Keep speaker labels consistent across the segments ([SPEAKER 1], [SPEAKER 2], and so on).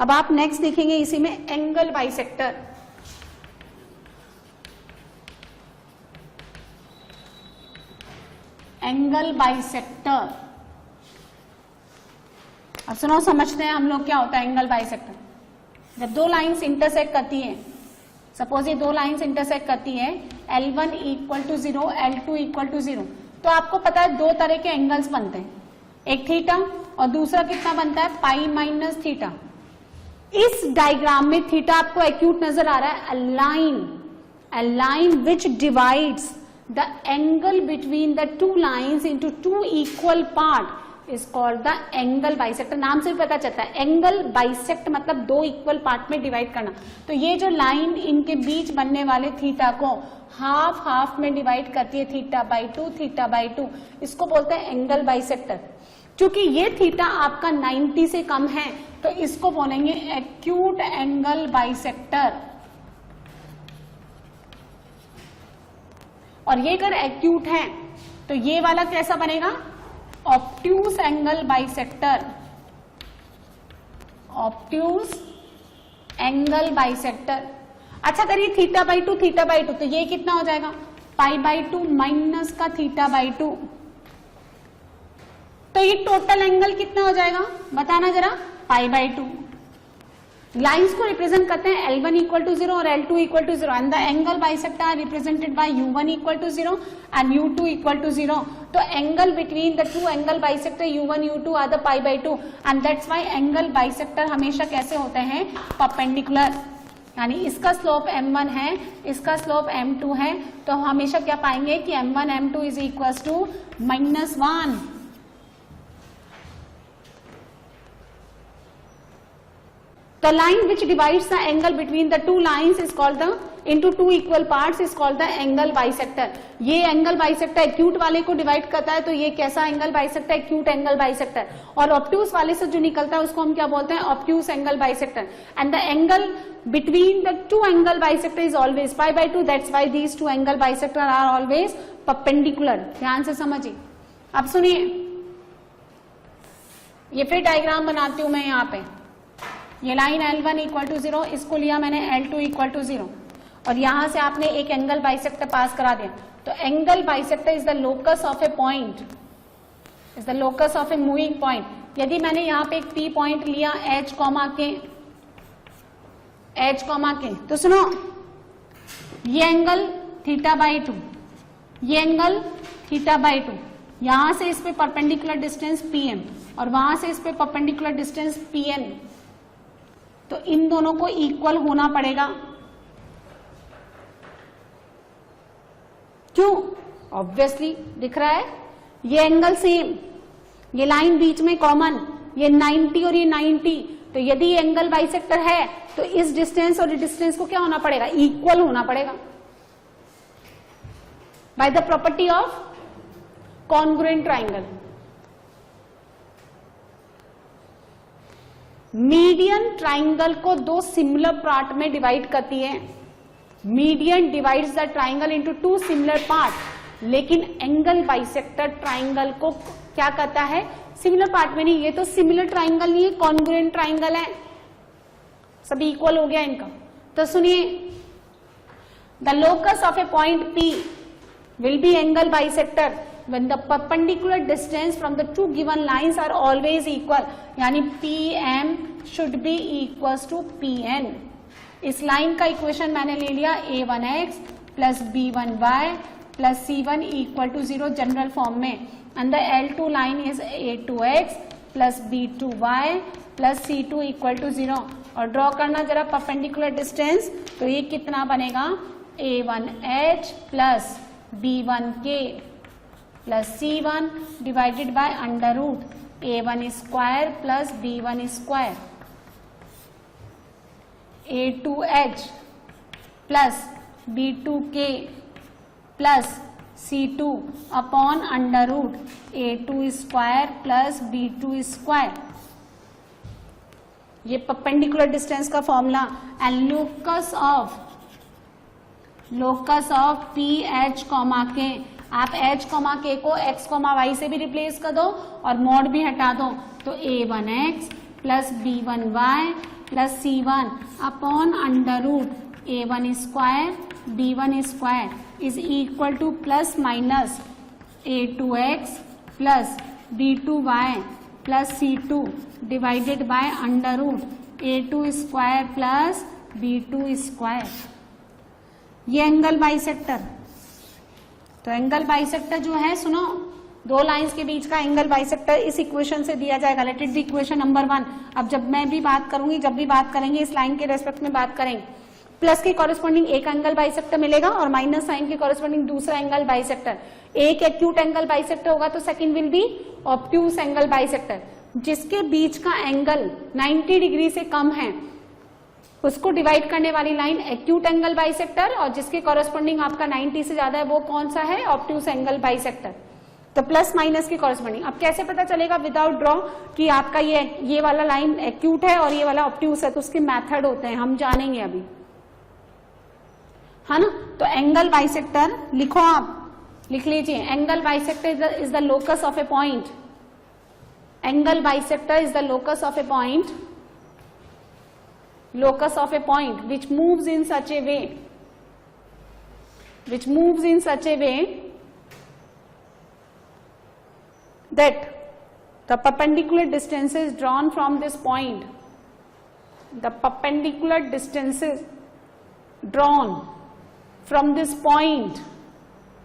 [SPEAKER 1] अब आप नेक्स्ट देखेंगे इसी में एंगल बाइसेक्टर। एंगल बाइसेक्टर, अब सुनो समझते हैं हम लोग क्या होता है एंगल बाइसेक्टर। जब दो लाइंस इंटरसेक्ट करती है, सपोज ये दो लाइंस इंटरसेक्ट करती है, L1 equal to 0, L2 equal to 0, तो आपको पता है दो तरह के एंगल्स बनते हैं, एक थीटा और दूसरा कितना बनता है पाई माइनस थीटा। इस डायग्राम में थीटा आपको एक्यूट नजर आ रहा है, a line which divides the angle between the two lines into two equal part is called the angle bisector। नाम से भी पता चलता है एंगल बाइसेक्ट मतलब दो इक्वल पार्ट में डिवाइड करना। तो ये जो लाइन इनके बीच बनने वाले थीटा को हाफ हाफ में डिवाइड करती है, theta by two, theta by to, इसको बोलते हैं एंगल बाइसेक्टर। क्योंकि ये थीटा आपका 90 से कम है तो इसको बोलेंगे एक्यूट एंगल बाइसेक्टर। और ये अगर एक्यूट है तो ये वाला कैसा बनेगा, obtuse angle bisector. Obtuse angle bisector. अच्छा अगर ये theta by two, theta by two, तो ये कितना हो जाएगा पाई बाई टू माइनस का थीटा बाई टू, तो ये टोटल एंगल कितना हो जाएगा बताना जरा, पाई बाई टू। लाइंस को रिप्रेजेंट करते हैं L1 इक्वल टू 0 और L2 equal to 0 and the angle bisector are represented by U1 equal to 0 and U2 equal to 0। तो angle between the two angle bisector U1 U2 are the pi by two and that's why angle bisector हमेशा कैसे होते हैं perpendicular, यानी इसका slope m1 है, इसका slope m2 है, तो हम हमेशा क्या पाएंगे कि m1 m2 is equal to -1। The line which divides the angle between the two lines is called the into two equal parts is called the angle bisector। ये एंगल बाइसेक्टर एक्यूट वाले को डिवाइड करता है तो ये कैसा angle bisector, acute angle bisector. और obtuse वाले से जो निकलता है उसको हम क्या बोलते हैं obtuse angle bisector. And the angle between the two angle bisector is always pi by two, that's why these two angle bisector are always perpendicular. ध्यान से समझिए। अब सुनिए, ये फिर डायग्राम बनाती हूं मैं यहाँ पे। ये लाइन L1 इक्वल टू 0, इसको लिया मैंने L2 इक्वल टू 0 और यहां से आपने एक एंगल बाइसेक्टर पास करा दिया। तो angle bisector is the locus of A point, is the locus of a moving point. यदि मैंने यहाँ पे एक P पॉइंट लिया H कॉमा के, तो सुनो ये एंगल थीटा बाई टू, ये एंगल थीटा बाई टू, यहां से इस पे परपेंडिकुलर डिस्टेंस PM और वहां से इस पे परपेंडिकुलर डिस्टेंस PN, तो इन दोनों को इक्वल होना पड़ेगा। क्यों? ऑब्वियसली दिख रहा है ये एंगल सेम, ये लाइन बीच में कॉमन, ये 90 और ये 90, तो यदि ये एंगल बाइसेक्टर है तो इस डिस्टेंस और इस डिस्टेंस को क्या होना पड़ेगा, इक्वल होना पड़ेगा by the property of congruent triangle. Median triangle को दो सिमिलर पार्ट में डिवाइड करती है। Median divides the triangle into two similar part, लेकिन एंगल बाइसेक्टर ट्राइंगल को क्या करता है, सिमिलर पार्ट में नहीं। ये तो सिमिलर ट्राइंगल नहीं है, कॉन्ग्रुएंट ट्राइंगल है, सभी इक्वल हो गया इनका। तो सुनिए, the locus of A point P will be angle bisector when the perpendicular distance from the two given lines are always equal, यानी PM should be equals to PN। इस line का इक्वेशन मैंने ले लिया A1x plus B1y plus C1 equal to 0 general form में, and the L2 line is A2x plus B2y plus C2 equal to 0। और draw करना जरा परपेंडिकुलर डिस्टेंस, तो ये कितना बनेगा A1h plus B1k plus C1 divided by under root A1 square plus B1 square, A2h प्लस B2k प्लस C2 upon under root A2 square plus B2 square. ये परपेंडिकुलर डिस्टेंस का formula. And locus of P H comma K, आप h comma के को x comma y से भी replace कर दो और मॉड भी हटा दो, तो A1x plus B1y plus C1 upon under root A1 square B1 square is equal to plus minus A2x plus B2y plus C2 divided by under root A2 square plus B2 square. ये angle bisector. तो angle bisector जो है, सुनो, दो lines के बीच का angle bisector इस equation से दिया जाएगा। Let it be equation number 1। अब जब मैं भी बात करूंगी, जब भी बात करेंगे इस लाइन के रेस्पेक्ट में बात करेंगे, प्लस के कॉरेस्पॉन्डिंग एक एंगल बाइसेक्टर मिलेगा और माइनस साइन के कॉरेस्पॉन्डिंग दूसरा एंगल बाइसेक्टर। एक एक्यूट एंगल बाइसेक्टर होगा तो second will be obtuse angle bisector. जिसके बीच का एंगल 90 डिग्री से कम है उसको डिवाइड करने वाली लाइन एक्यूट एंगल बाइसेक्टर, और जिसके कॉरेस्पॉन्डिंग आपका 90 से ज्यादा है वो कौन सा है? Obtuse angle bisector. तो प्लस माइनस की कॉरेस्पॉन्डिंग। अब कैसे पता चलेगा विदाउट ड्रॉ कि आपका ये वाला लाइन एक्यूट है और ये वाला ऑब्ट्यूस है? तो उसके मेथड होते हैं, हम जानेंगे अभी, है ना। तो एंगल बाइसेक्टर लिखो, आप लिख लीजिए, angle bisector is the locus of A point. Angle bisector is the locus of A point, locus of a point which moves in such a way that the perpendicular distances drawn from this point, the perpendicular distances drawn from this point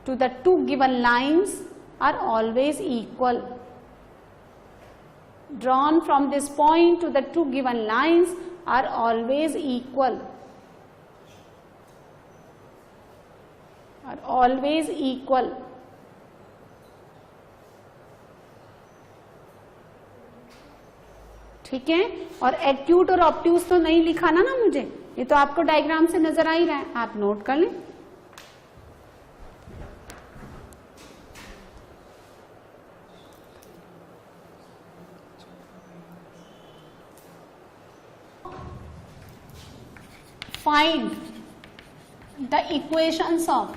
[SPEAKER 1] to the two given lines are always equal. Drawn from this point to the two given lines are always equal. Are always equal. ठीक है। और acute और obtuse तो नहीं लिखा ना मुझे, ये तो आपको डायग्राम से नजर आ ही रहा है, आप नोट कर लें। Find the equations of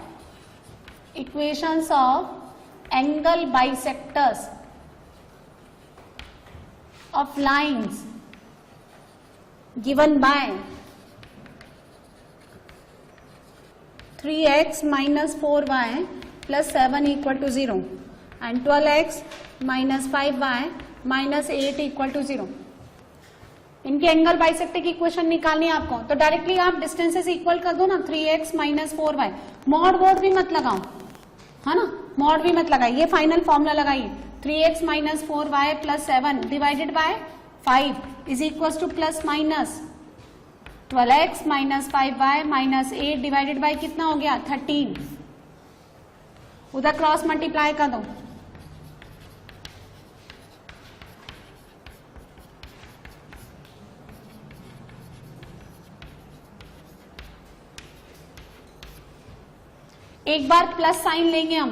[SPEAKER 1] angle bisectors of lines given by 3x minus 4y plus 7 equal to 0 and 12x minus 5y minus 8 equal to 0। इनके एंगल बाइसेक्टर की इक्वेशन निकालनी है आपको, तो डायरेक्टली आप डिस्टेंसेस इक्वल कर दो ना, 3x माइनस 4y। मॉड वोड भी मत लगाओ, है ना, मॉड भी मत लगाइए, ये फाइनल फॉर्मूला लगाइए। 3x minus 4y plus 7 divided by 5 is equal to plus minus 12x minus 5y minus 8 divided by कितना हो गया? 13। उधर क्रॉस मल्टीप्लाई कर दो। एक बार प्लस साइन लेंगे हम,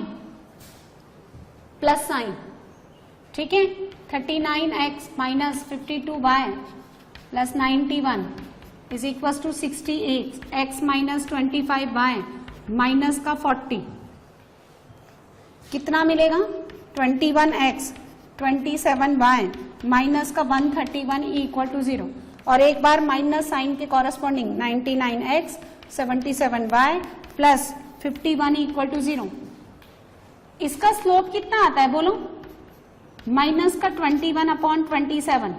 [SPEAKER 1] प्लस साइन, ठीक है। 39x minus 52y plus 91 is equal to 68x minus 25y minus का 40 कितना मिलेगा? 21x 27y माइनस का 131 इक्वल टू 0। और एक बार माइनस साइन के corresponding 99x 77y plus 51 equal to 0। इसका स्लोप कितना आता है बोलो? माइनस का 21 अपॉन 27।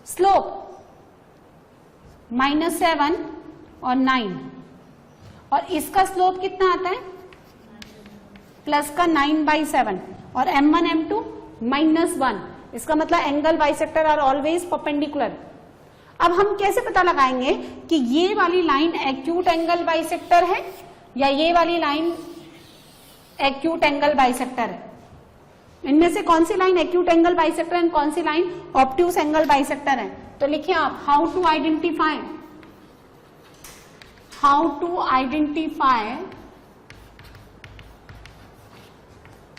[SPEAKER 1] स्लोप -7 और 9। और इसका स्लोप कितना आता है? प्लस का 9/7 और m1 m2 -1। इसका मतलब angle bisector are always perpendicular. अब हम कैसे पता लगाएंगे कि ये वाली लाइन एक्यूट एंगल बाइसेक्टर है या ये वाली लाइन एक्यूट एंगल बाइसेक्टर है? इनमें से कौन सी लाइन एक्यूट एंगल बाइसेक्टर है, कौन सी लाइन ऑब्ट्यूस एंगल बाइसेक्टर है? तो लिखिए आप, how to identify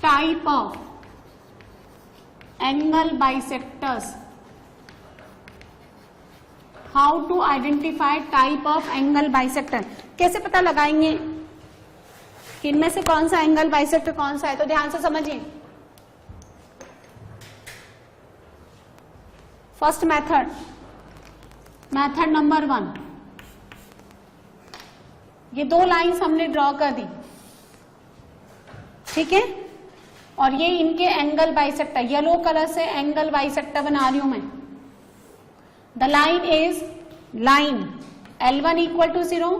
[SPEAKER 1] type of angle bisectors. How to identify type of angle bisector, कैसे पता लगाएंगे कि इनमें से कौन सा एंगल बाइसेक्टर कौन सा है? तो ध्यान से समझिए, फर्स्ट मेथड, मेथड नंबर 1, ये दो लाइंस हमने ड्रॉ कर दी, ठीक है, और ये इनके एंगल बाइसेक्टर, येलो कलर से एंगल बाइसेक्टर बना रही हूं मैं। The line is line L1 equal to 0,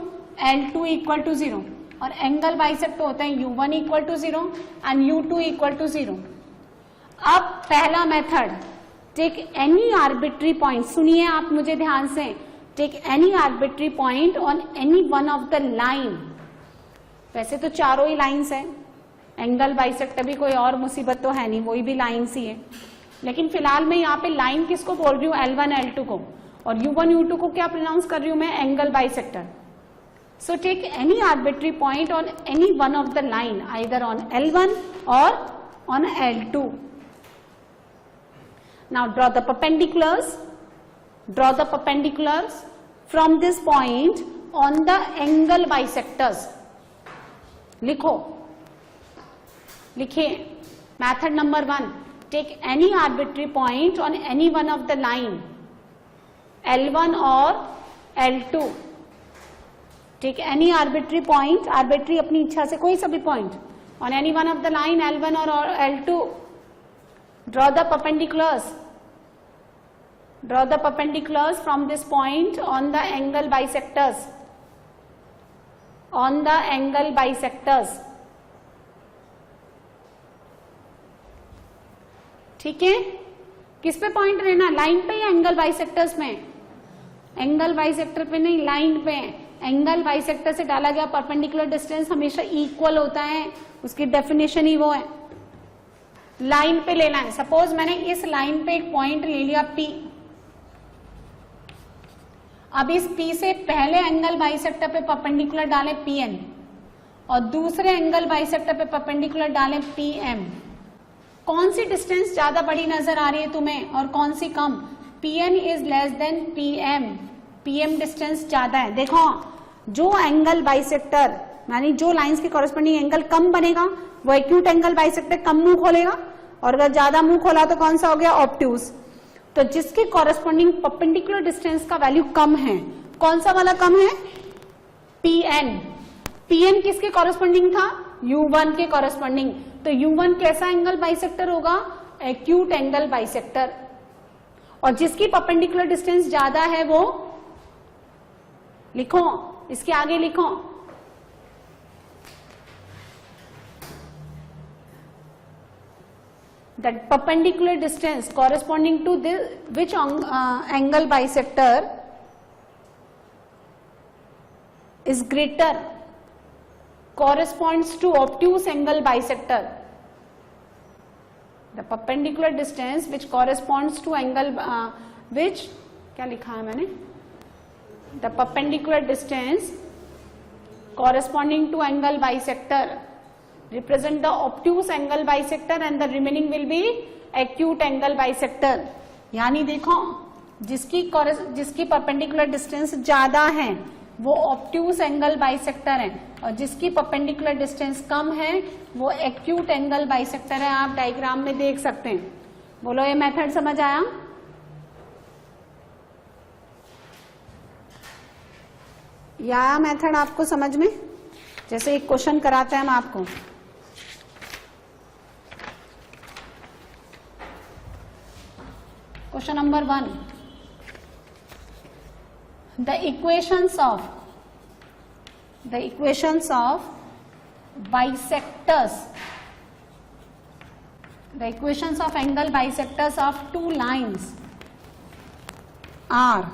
[SPEAKER 1] L2 equal to 0, और एंगल बाइसेक्टर होते हैं U1 equal to 0 and U2 equal to 0। अब पहला method, take any arbitrary point, सुनिए आप मुझे ध्यान से, take any arbitrary point on any one of the line. वैसे तो चारों ही लाइंस है, एंगल बाइसेक्टर भी कोई और मुसीबत तो है नहीं, वही भी लाइंस ही है, लेकिन फिलहाल मैं यहाँ पे लाइन किसको बोल रही हूँ, L1 L2 को, और U1 U2 को क्या प्रोनाउंस कर रही हूँ मैं, angle bisector. So take any arbitrary point on any one of the line, either on L1 और on L2। Now draw the perpendiculars, draw the perpendiculars from this point on the angle bisectors। लिखो, लिखिए method number 1, take any arbitrary point on any one of the line L1 और L2। Take any arbitrary point, arbitrary अपनी इच्छा से कोई सा भी point, on any one of the line L1 और L2। Draw the perpendiculars, draw the perpendiculars from this point on the angle bisectors, on the angle bisectors। ठीक है, किस पे पॉइंट रहना, लाइन पे या एंगल बाइसेक्टर्स में, एंगल बाइसेक्टर पे नहीं, लाइन पे। एंगल बाइसेक्टर से डाला गया परपेंडिकुलर डिस्टेंस हमेशा इक्वल होता है, उसकी डेफिनेशन ही वो है, लाइन पे लेना है। सपोज मैंने इस लाइन पे एक पॉइंट ले लिया P, अब इस P से पहले एंगल बाइसेक्टर पे परपेंडिकुलर डालें PN, और दूसरे एंगल बाइसेक्टर पे परपेंडिकुलर डालें PM। कौन सी डिस्टेंस ज्यादा बड़ी नजर आ रही है तुम्हें और कौन सी कम, PN is less than PM, PM distance ज्यादा है। देखो, जो एंगल बाइसेक्टर यानी जो लाइंस के कॉरेस्पॉन्डिंग एंगल कम बनेगा वो एक्यूट एंगल बाइसेक्टर कम मुंह खोलेगा, और अगर ज्यादा मुंह खोला तो कौन सा हो गया, ऑब्ट्यूज। तो जिसके कॉरेस्पॉन्डिंग परपेंडिकुलर डिस्टेंस का वैल्यू कम है, कौन सा वाला कम है, PN। PN किसके कॉरेस्पॉन्डिंग था, U1 के कॉरेस्पॉन्डिंग। तो U1 कैसा एंगल बाइसेक्टर होगा, एक्यूट एंगल बाइसेक्टर, और जिसकी परपेंडिकुलर डिस्टेंस ज्यादा है वो, लिखो इसके आगे लिखो, that perpendicular distance corresponding to this which angle bisector is greater corresponds to obtuse angle bisector। the perpendicular distance which corresponds to angle which क्या लिखा है मैंने, the perpendicular distance corresponding to angle bisector represent the obtuse angle bisector and the remaining will be acute angle bisector। यानी देखो, जिसकी perpendicular distance ज्यादा है वो ऑब्ट्यूज एंगल बाइसेक्टर है, और जिसकी परपेंडिकुलर डिस्टेंस कम है वो एक्यूट एंगल बाइसेक्टर है। आप डायग्राम में देख सकते हैं। बोलो, ये मेथड समझ आया, या मेथड आपको समझ में, जैसे एक क्वेश्चन कराते हैं हम आपको, question number 1, the equations of bisectors, the equations of angle bisectors of two lines are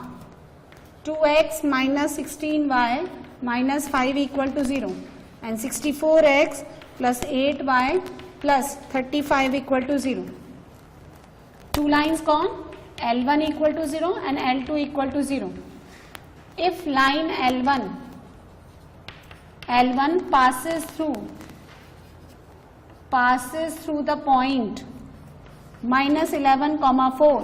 [SPEAKER 1] 2x minus 16y minus 5 equal to 0 and 64x plus 8y plus 35 equal to 0। two lines कौन, L1 equal to 0 and L2 equal to 0। if line L1 passes through the point -11,4,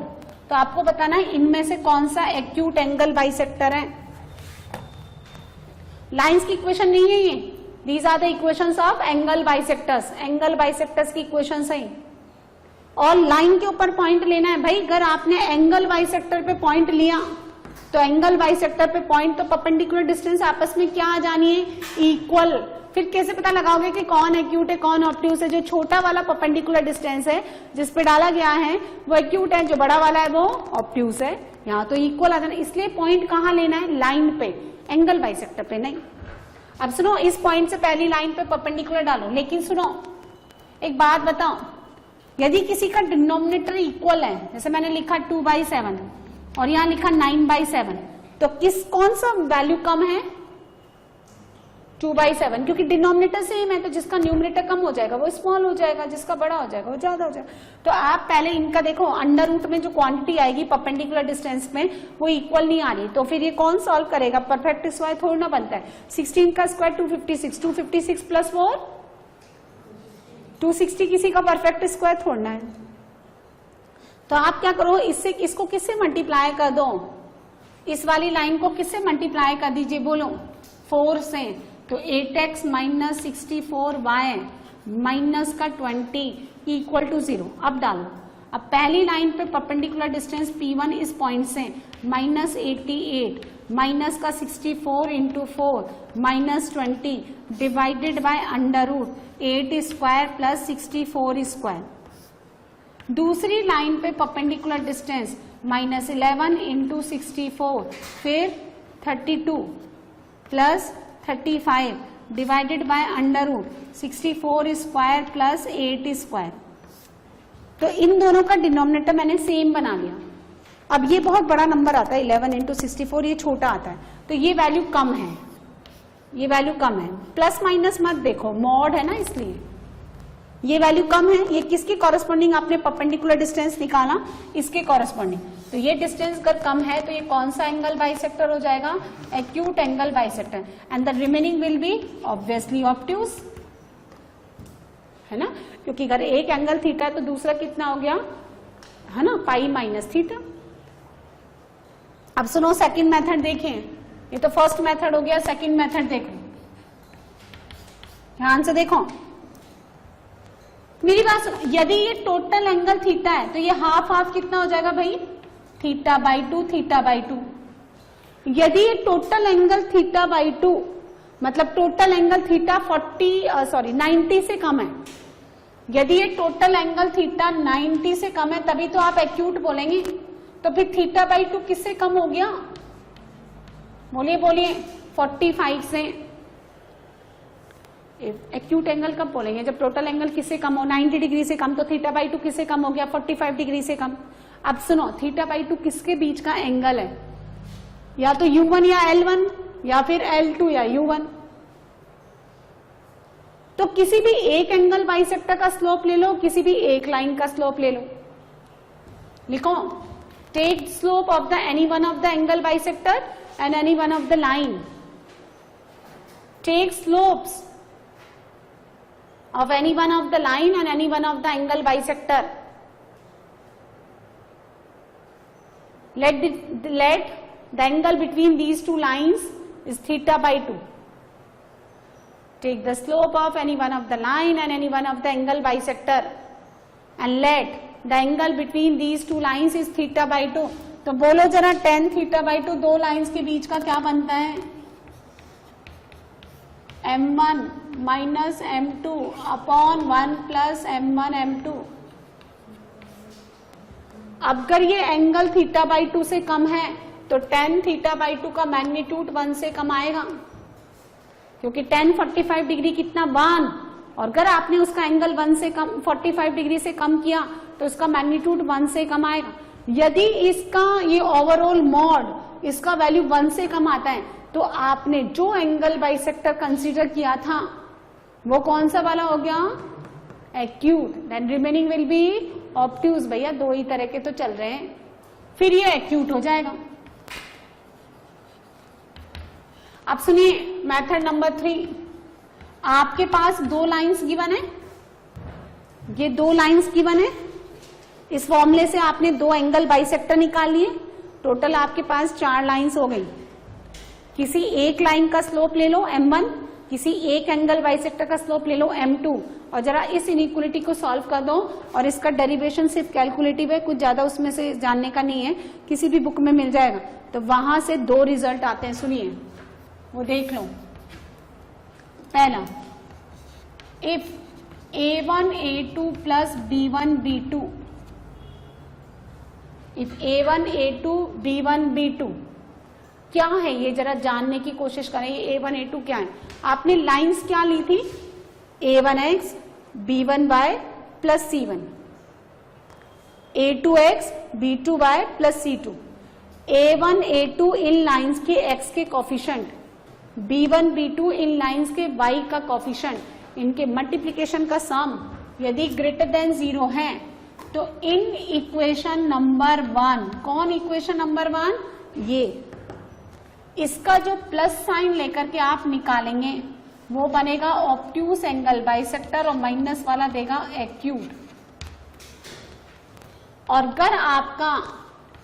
[SPEAKER 1] तो आपको बताना है इनमें से कौन सा acute angle bisector है। लाइंस की इक्वेशन नहीं है ये, these are the equations of angle bisectors, angle bisectors की इक्वेशंस है। और लाइन के ऊपर पॉइंट लेना है भाई। अगर आपने एंगल बाइसेक्टर पे पॉइंट लिया तो एंगल बाइसेक्टर पे पॉइंट तो परपेंडिकुलर डिस्टेंस आपस में क्या आ जानी है, इक्वल। फिर कैसे पता लगाओगे कि कौन एक्यूट है कौन ऑब्ट्यूज है? जो छोटा वाला परपेंडिकुलर डिस्टेंस है जिस पे डाला गया है वो एक्यूट है, जो बड़ा वाला है वो ऑब्ट्यूज है। यहाँ तो इक्वल आ जाना, इसलिए पॉइंट कहाँ लेना है, लाइन पे, एंगल बाइसेक्टर पे नहीं। अब सुनो, इस पॉइंट से पहली लाइन पे परपेंडिकुलर डालो, लेकिन सुनो एक बात बताओ, यदि किसी का डिनोमिनेटर इक्वल है, जैसे मैंने लिखा 2/7 और यहाँ लिखा 9/7, तो कौन सा वैल्यू कम है, 2/7, क्योंकि डिनोमिनेटर सेम है, तो जिसका न्यूमरेटर कम हो जाएगा वो स्मॉल हो जाएगा, जिसका बड़ा हो जाएगा वो ज्यादा हो जाएगा। तो आप पहले इनका देखो, अंडर रूट में जो क्वांटिटी आएगी परपेंडिकुलर डिस्टेंस में वो इक्वल नहीं आ रही, तो फिर ये कौन सॉल्व करेगा, परफेक्ट स्क्वायर थोड़ा ना बनता है। 16 का स्क्वायर 256, 256 प्लस 4 260, किसी का परफेक्ट स्क्वायर थोड़ना है। तो आप क्या करो, इससे इसको किससे मल्टीप्लाई कर दो, इस वाली लाइन को किससे मल्टीप्लाई कर दीजिए, बोलो 4 से। तो 8x माइनस 64y माइनस का 20 इक्वल टू 0। अब डालो, अब पहली लाइन पे परपेंडिकुलर डिस्टेंस P1 इस पॉइंट से माइनस 88 माइनस का 64 into 4 minus 20 divided by under root 8 square plus 64 square. दूसरी लाइन पे परपेंडिकुलर डिस्टेंस माइनस 11 इंटू 64 फिर 32 plus 35 divided by under root 64 square plus 8 square. तो इन दोनों का डिनोमिनेटर मैंने सेम बना लिया। अब ये बहुत बड़ा नंबर आता है 11 इंटू 64, ये छोटा आता है, तो ये वैल्यू कम है, ये वैल्यू कम है। प्लस माइनस मत देखो, मॉड है ना, इसलिए ये वैल्यू कम है। ये किसके कॉरेस्पॉन्डिंग आपने परपेंडिकुलर डिस्टेंस निकाला, इसके कॉरेस्पॉन्डिंग। तो ये डिस्टेंस अगर कम है तो ये कौन सा एंगल बाइसेक्टर हो जाएगा, acute angle bisector, and the remaining will B obviously obtuse, है ना, क्योंकि अगर एक एंगल थीटा है तो दूसरा कितना हो गया, है ना, पाई माइनस थीटा। अब सुनो सेकंड मेथड देखें, ये तो फर्स्ट मेथड हो गया, सेकंड मेथड देखो, ध्यान से देखो मेरी बात सुनो। यदि ये टोटल एंगल थीटा है तो ये हाफ हाफ कितना हो जाएगा भाई, θ/2 θ/2। यदि ये टोटल एंगल θ/2 मतलब टोटल एंगल थीटा 90 से कम है, यदि ये टोटल एंगल थीटा 90 से कम है तभी तो आप एक्यूट बोलेंगे। तो फिर θ/2 किससे कम हो गया, बोलिए बोलिए, 45 से। एक्यूट एंगल कब बोलेंगे, जब टोटल एंगल किससे कम हो, 90 डिग्री से कम, तो θ/2 किससे कम हो गया, 45 डिग्री से कम। अब सुनो, θ/2 किसके बीच का एंगल है, या तो U1 या L1 या फिर L2 या U1। तो किसी भी एक एंगल बाइसेक्टर का स्लोप ले लो, किसी भी एक लाइन का स्लोप ले लो। लिखो, take slope of the any one of the angle bisector and any one of the line. Take slopes of any one of the line and any one of the angle bisector. Let the angle between these two lines is θ/2. Take the slope of any one of the line and any one of the angle bisector and let the angle between these two lines is θ/2. तो बोलो जरा tan θ/2 दो lines के बीच का क्या बनता है, m1 minus m2 upon 1 plus m1 m2। अगर ये एंगल θ/2 से कम है तो tan θ/2 का मैग्नीट्यूड 1 से कम आएगा, क्योंकि tan 45 डिग्री कितना 1, और अगर आपने उसका एंगल 1 से कम 45 डिग्री से कम किया तो इसका मैग्नीट्यूड 1 से कम आएगा। यदि इसका ये ओवरऑल मॉड इसका वैल्यू 1 से कम आता है तो आपने जो एंगल बाइसेक्टर कंसीडर किया था वो कौन सा वाला हो गया, acute, then remaining will be obtuse. भैया दो ही तरह के तो चल रहे हैं, फिर ये एक्यूट हो जाएगा। अब सुनिए मेथड नंबर 3। आपके पास दो लाइंस गिवन है, ये दो लाइंस गिवन है, इस फॉर्मूले से आपने दो एंगल बाइसेक्टर निकाल लिए, टोटल आपके पास 4 लाइंस हो गई। किसी एक लाइन का स्लोप ले लो m1 किसी एक एंगल बाइसेक्टर का स्लोप ले लो m2 और जरा इस इनइक्वलिटी को सॉल्व कर दो, और इसका डेरिवेशन सिर्फ कैलकुलेटिव है, कुछ ज्यादा उसमें से जानने का नहीं है, किसी भी बुक में मिल जाएगा। तो वहां से 2 रिजल्ट आते हैं, सुनिए वो देख लो। पहला, if a1 a2 plus b1 b2, if a1 a2 b1 b2 क्या है ये जरा जानने की कोशिश करें। ये a1 a2 क्या है? आपने लाइंस क्या ली थी? a1x b1y plus c1, a2x b2y plus c2। a1 a2 इन लाइंस के x के कोफिशिएंट, b1 b2 इन लाइंस के y का कोफिशिएंट, इनके मल्टीप्लिकेशन का सम यदि ग्रेटर देन 0 है तो इन इक्वेशन नंबर 1, कौन इक्वेशन नंबर 1? ये, इसका जो प्लस साइन लेकर के आप निकालेंगे वो बनेगा ऑब्ट्यूस एंगल बाइसेक्टर और माइनस वाला देगा एक्यूट। और अगर आपका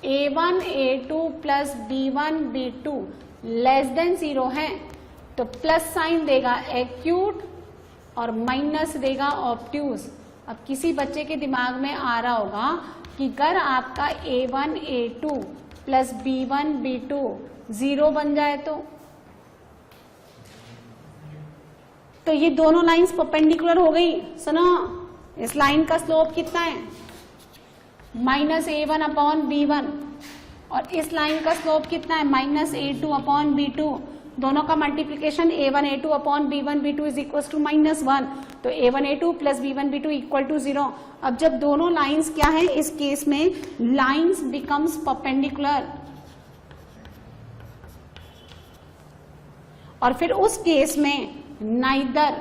[SPEAKER 1] a1 a2 plus b1 b2 less than 0 है तो प्लस साइन देगा एक्यूट और माइनस देगा ऑब्ट्यूस। अब किसी बच्चे के दिमाग में आ रहा होगा कि अगर आपका a1 a2 plus b1 b2 0 बन जाए तो ये दोनों लाइंस परपेंडिकुलर हो गई। सुनो, इस लाइन का स्लोप कितना है? माइनस a1 अपॉन b1, और इस लाइन का स्लोप कितना है? Minus a2 upon b2। दोनों का multiplication a1 a2 upon b1 b2 is equal to -1, तो a1 a2 plus b1 b2 equal to 0। अब जब दोनों लाइंस क्या है, इस केस में लाइंस बिकम्स परपेंडिकुलर, और फिर उस केस में नाइदर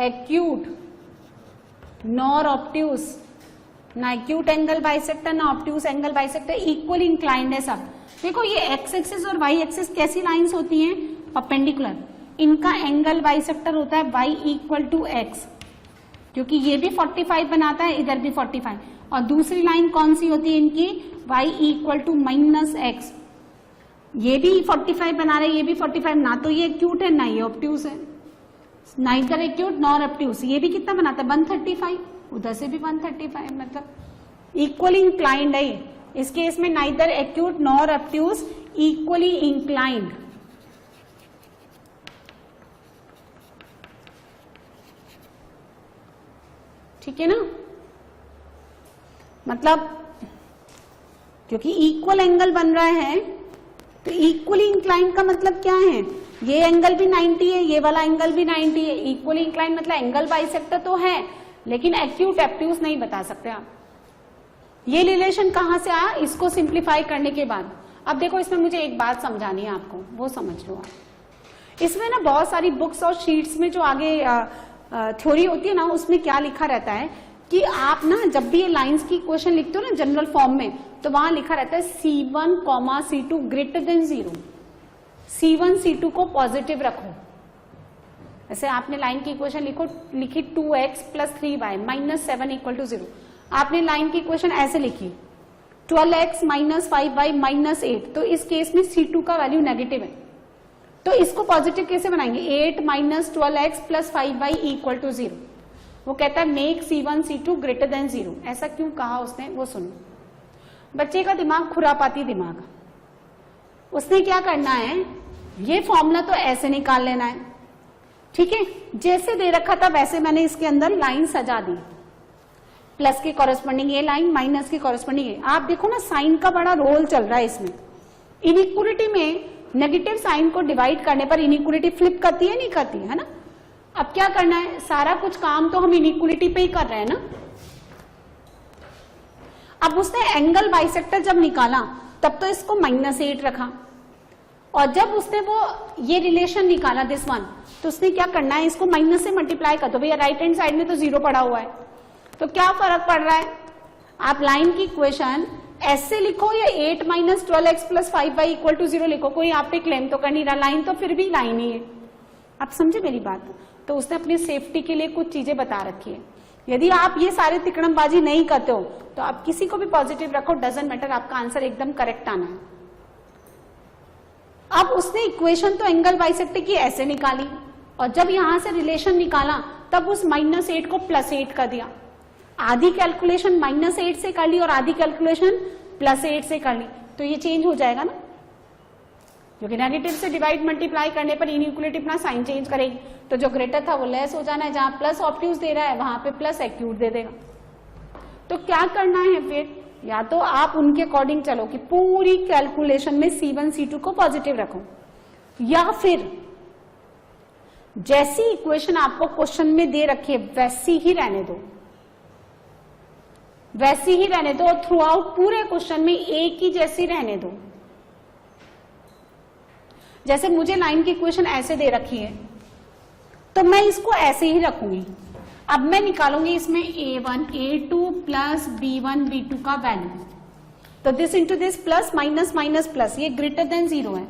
[SPEAKER 1] एक्यूट नॉर ऑब्ट्यूस, ना एक्यूट एंगल बाइसेक्टर ना obtuse angle bisector equal inclined है सब। देखो ये एक्स एक्सिस और वाई एक्सिस कैसी लाइंस होती हैं? परपेंडिकुलर। इनका एंगल बाइसेक्टर होता है y इक्वल टू एक्स, क्योंकि ये भी 45 बनाता है, इधर भी 45। और दूसरी लाइन कौन सी होती है इनकी? y equal to minus x. ये भी 45 बना रहे, ये भी 45, ना तो ये एक्यूट है ना ये ऑब्ट्यूस है, नाइदर एक्यूट नॉर ऑब्ट्यूस। ये भी कितना बनाता है? 135, उधर से भी 135, मतलब इक्वली इंक्लाइंड है। इस केस में neither acute nor obtuse, equally inclined. ठीक है ना? मतलब क्योंकि इक्वल एंगल बन रहा है तो इक्वली इंक्लाइंड का मतलब क्या है? ये एंगल भी 90 है, ये वाला एंगल भी 90 है। इक्वली इंक्लाइंड मतलब एंगल बाइसेक्टर तो है, लेकिन एक्यूट ऑब्ट्यूस नहीं बता सकते आप। ये रिलेशन कहां से आया? इसको सिंप्लीफाई करने के बाद। अब देखो इसमें मुझे एक बात समझानी है आपको, वो समझ लो आप। इसमें ना बहुत सारी बुक्स और शीट्स में जो आगे थ्योरी होती है ना, उसमें क्या लिखा रहता है कि आप ना जब भी ये लाइंस की इक्वेशन लिखते हो ना जनरल फॉर्म में, तो वहां लिखा रहता है C1, C2 greater than 0। C1 C2 को पॉजिटिव रखो। ऐसे आपने लाइन की इक्वेशन लिखी 2x plus 3y minus 7 equal to 0। आपने लाइन की इक्वेशन ऐसे लिखी 12x माइनस 5y माइनस 8, तो इस केस में C2 का वैल्यू नेगेटिव है, तो इसको पॉजिटिव कैसे बनाएंगे? 8 minus 12x plus 5y equal to 0। वो कहता है make C1 C2 greater than 0। ऐसा क्यों कहा उसने, वो सुनो। बच्चे का दिमाग खुरापाती दिमाग, उसने क्या करना है, ये फॉर्मूला तो ऐसे निकाल लेना है, ठीक है, जैसे दे रखा था वैसे मैंने इसके अंदर लाइन सजा दी। प्लस के कॉरेस्पॉन्डिंग ये लाइन, माइनस के कॉरेस्पॉन्डिंग ये। आप देखो ना साइन का बड़ा रोल चल रहा है इसमें। इनइक्वलिटी में नेगेटिव साइन को डिवाइड करने पर इनइक्वलिटी फ्लिप करती है, नहीं करती है ना? अब क्या करना है, सारा कुछ काम तो हम इनइक्वलिटी पे ही कर रहे हैं ना। अब उसने एंगल बाइसेक्टर जब निकाला तब तो इसको -8 रखा, और जब उसने वो ये रिलेशन निकाला दिस वन, तो उसने क्या करना है, इसको माइनस से मल्टीप्लाई कर दो। भैया राइट हैंड साइड में तो 0 पड़ा हुआ है, तो क्या फर्क पड़ रहा है? आप लाइन की इक्वेशन ऐसे लिखो या 8 minus 12x plus 5y equal to 0 लिखो, कोई आप पे क्लेम तो कर नहीं रहा, लाइन तो फिर भी लाइन ही है। आप समझे मेरी बात? तो उसने अपनी सेफ्टी के लिए कुछ चीजें बता रखी है। यदि आप ये सारे तिकड़मबाजी नहीं करते हो तो आप किसी को भी पॉजिटिव रखो, डजंट मैटर, आपका आंसर एकदम करेक्ट आना है। अब उसने इक्वेशन तो एंगल बाइसेक्टर की ऐसे निकाली, और जब यहां से रिलेशन निकाला तब उस -8 को +8 कर दिया। आधी कैलकुलेशन -8 से कर ली और आधी कैलकुलेशन +8 से कर ली, तो ये चेंज हो जाएगा ना, क्योंकि नेगेटिव से डिवाइड मल्टीप्लाई करने पर इनइक्वलिटी अपना साइन चेंज करेगी। तो जो ग्रेटर था वो लेस हो जाना है, जहां प्लस ऑब्ट्यूज दे रहा है वहां पे प्लस एक्यूट दे देगा। तो क्या करना है फिर, या तो आप उनके अकॉर्डिंग चलो कि पूरी कैलकुलेशन में C1 C2 को पॉजिटिव रखो, या फिर जैसी इक्वेशन आपको क्वेश्चन में दे रखी है वैसी ही रहने दो, वैसी ही रहने दो, और थ्रू आउट पूरे क्वेश्चन में एक ही जैसी रहने दो। जैसे मुझे लाइन की इक्वेशन ऐसे दे रखी है तो मैं इसको ऐसे ही रखूंगी। अब मैं निकालूंगी इसमें A1 A2 plus B1 B2 का वैल्यू, तो this into this plus minus minus plus, ये ग्रेटर देन 0 है,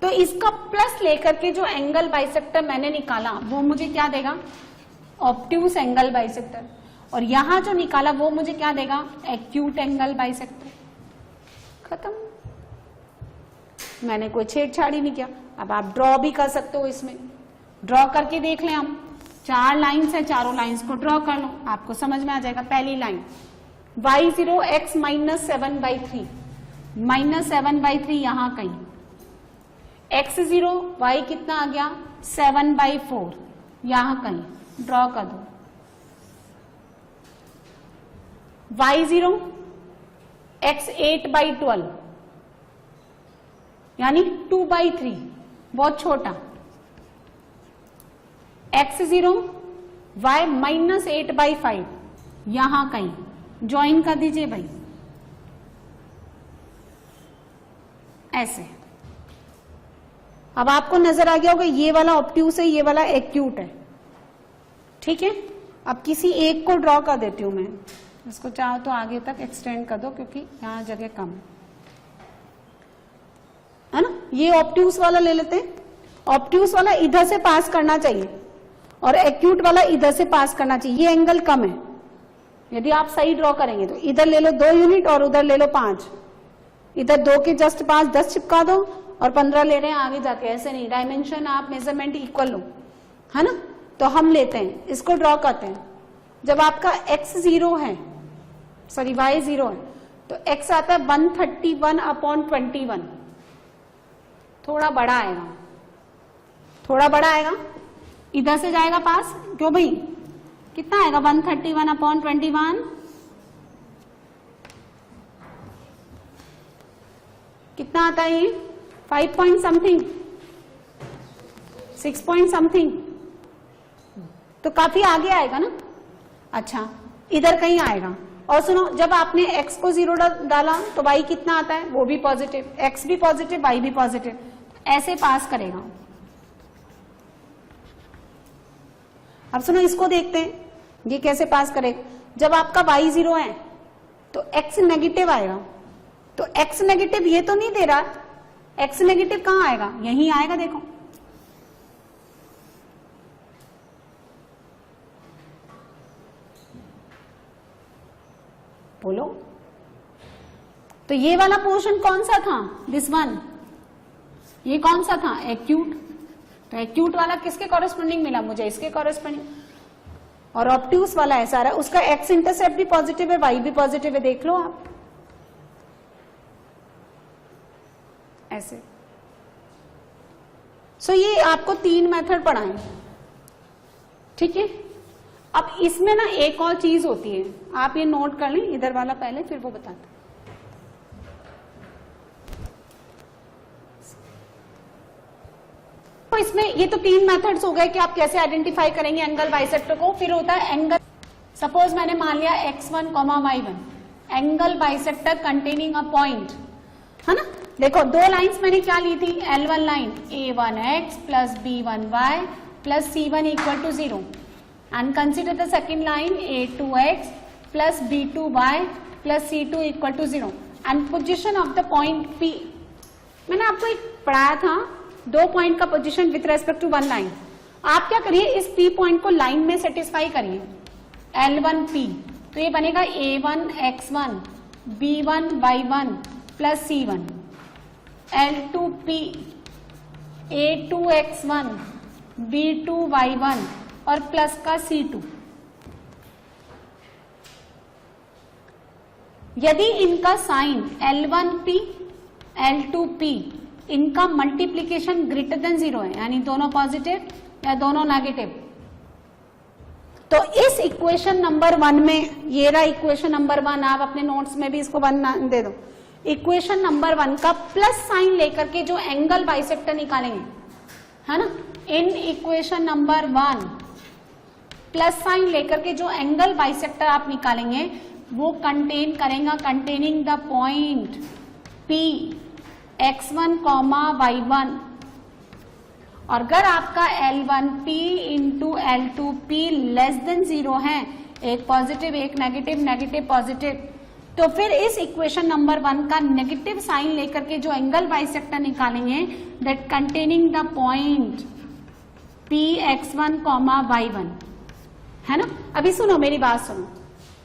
[SPEAKER 1] तो इसका प्लस लेकर के जो एंगल बाइसेक्टर मैंने निकाला वो मुझे क्या देगा, ऑब्ट्यूस एंगल बाइसेक्टर, और यहां जो निकाला वो मुझे क्या देगा, एक्यूट एंगल बाइसेक्टर। खत्म, मैंने कोई छेड़छाड़ी नहीं किया। अब आप ड्रॉ भी कर सकते हो, इसमें ड्रॉ करके देख लें हम, 4 लाइन्स है, चारों लाइन्स को ड्रॉ कर लो, आपको समझ में आ जाएगा। पहली लाइन y0 x -7/3, -7/3 यहां कहीं, x0 y कितना आ गया 7/4 यहां कहीं ड्रॉ कर दो, y0 x 8/12 यानी 2/3 बहुत छोटा, x0 y -8/5 यहां कहीं ज्वाइन कर दीजिए भाई, ऐसे। अब आपको नजर आ गया होगा ये वाला ऑब्ट्यूस है, ये वाला एक्यूट है, ठीक है। अब किसी एक को ड्रॉ कर देती हूं मैं, इसको चाहो तो आगे तक एक्सटेंड कर दो क्योंकि यहां जगह कम है ना। ये ऑब्ट्यूस वाला ले लेते हैं, ऑब्ट्यूस वाला इधर से पास करना चाहिए और एक्यूट वाला इधर से पास करना चाहिए, ये एंगल कम है। यदि आप सही ड्रॉ करेंगे तो इधर ले लो 2 यूनिट और उधर ले लो 5, इधर 2 के जस्ट पास 10 चिपका दो और 15 ले रहे हैं आगे जाके, ऐसे नहीं, डायमेंशन आप मेजरमेंट इक्वल लो, है ना। तो हम लेते हैं, इसको ड्रॉ करते हैं। जब आपका x 0 है, सॉरी y 0 है, तो x आता है 131/21, थोड़ा बड़ा आएगा, थोड़ा बड़ा आएगा, इधर से जाएगा पास, क्यों भाई, कितना आएगा 131/21, कितना आता है ये 5 पॉइंट समथिंग, 6 पॉइंट समथिंग, तो काफी आगे आएगा ना। अच्छा, इधर कहीं आएगा। और सुनो, जब आपने x को 0 डाला तो y कितना आता है, वो भी पॉजिटिव, x भी पॉजिटिव y भी पॉजिटिव, ऐसे पास करेगा। अब सुनो, इसको देखते हैं ये कैसे पास करेगा। जब आपका y 0 है तो x नेगेटिव आएगा, तो x नेगेटिव ये तो नहीं दे रहा, x नेगेटिव कहां आएगा, यहीं आएगा, देखो बोलो। तो ये वाला पोर्शन कौन सा था, दिस वन, ये कौन सा था, एक्यूट। तो एक्यूट वाला किसके कॉरेस्पॉन्डिंग मिला मुझे, इसके कॉरेस्पॉन्डिंग। और ऑब्ट्यूस वाला ऐसा रहा, उसका एक्स इंटरसेप्ट भी पॉजिटिव है, वाई भी पॉजिटिव है, देख लो आप ऐसे। सो ये आपको 3 मेथड पढ़ाए, ठीक है। अब इसमें ना एक और चीज होती है, आप ये नोट कर लें, इधर वाला पहले फिर वो बताते। तो इसमें ये तो 3 मेथड्स हो गए कि आप कैसे आइडेंटिफाई करेंगे एंगल बाइसेक्टर को। फिर होता है एंगल, सपोज मैंने मान लिया x1, y1, angle bisector containing a point, है ना। देखो 2 लाइंस मैंने क्या ली थी, L1 line a1x plus b1y plus c1 equal to 0, and consider the second line a2x plus b2y plus c2 equal to 0 and position of the point P। मैंने आपको एक पढ़ाया था 2 पॉइंट का position with respect to 1 line. आप क्या करिए, इस P पॉइंट को लाइन में सेटिस्फाई करिए, L1P, तो ये बनेगा a1x1 b1y1 plus c1। L2P A2X1 B2Y1 और प्लस का C2। यदि इनका साइन L1P L2P इनका मल्टीप्लीकेशन ग्रेटर देन 0 है, यानी दोनों पॉजिटिव या दोनों नेगेटिव, तो इस इक्वेशन नंबर 1 में, ये रहा इक्वेशन नंबर 1, आप अपने नोट्स में भी इसको 1 दे दो। इक्वेशन नंबर 1 का प्लस साइन लेकर के जो एंगल बाइसेक्टर निकालेंगे, है ना, in equation number 1 plus sign लेकर के जो एंगल बाइसेक्टर आप निकालेंगे वो कंटेन करेगा, containing the point P x1, y1। और अगर आपका L1P into L2P less than 0 है, एक पॉजिटिव एक नेगेटिव, नेगेटिव पॉजिटिव, तो फिर इस इक्वेशन नंबर 1 का नेगेटिव साइन लेकर के जो एंगल बाइसेक्टर निकालेंगे that containing the point P x1, y1, है ना। अभी सुनो, मेरी बात सुनो,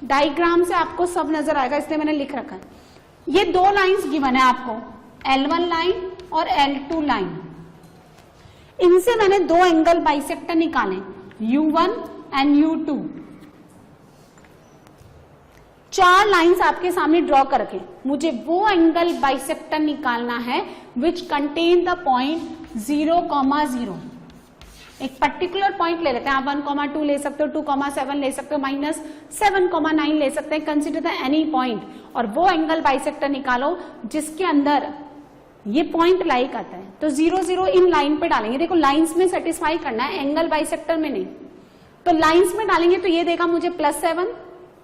[SPEAKER 1] डायग्राम से आपको सब नजर आएगा, इसलिए मैंने लिख रखा है। ये दो लाइंस गिवन है आपको, L1 लाइन और L2 लाइन, इनसे मैंने दो एंगल बाइसेक्टर निकाले, U1 एंड U2। 4 लाइंस आपके सामने ड्रॉ करके मुझे वो एंगल बाइसेक्टर निकालना है विच कंटेन द पॉइंट 0,0। एक पर्टिकुलर पॉइंट ले लेते हैं, आप 1,2 ले सकते हो, 2,7 ले सकते हो, -7,9 ले सकते हैं, कंसिडर द एनी पॉइंट, और वो एंगल बाइसेक्टर निकालो जिसके अंदर ये पॉइंट लाई करता है। तो 0, 0 इन लाइन पे डालेंगे। देखो, लाइंस में सेटिस्फाई करना है, एंगल बाइसेक्टर में नहीं। तो लाइंस में डालेंगे तो ये देगा मुझे +7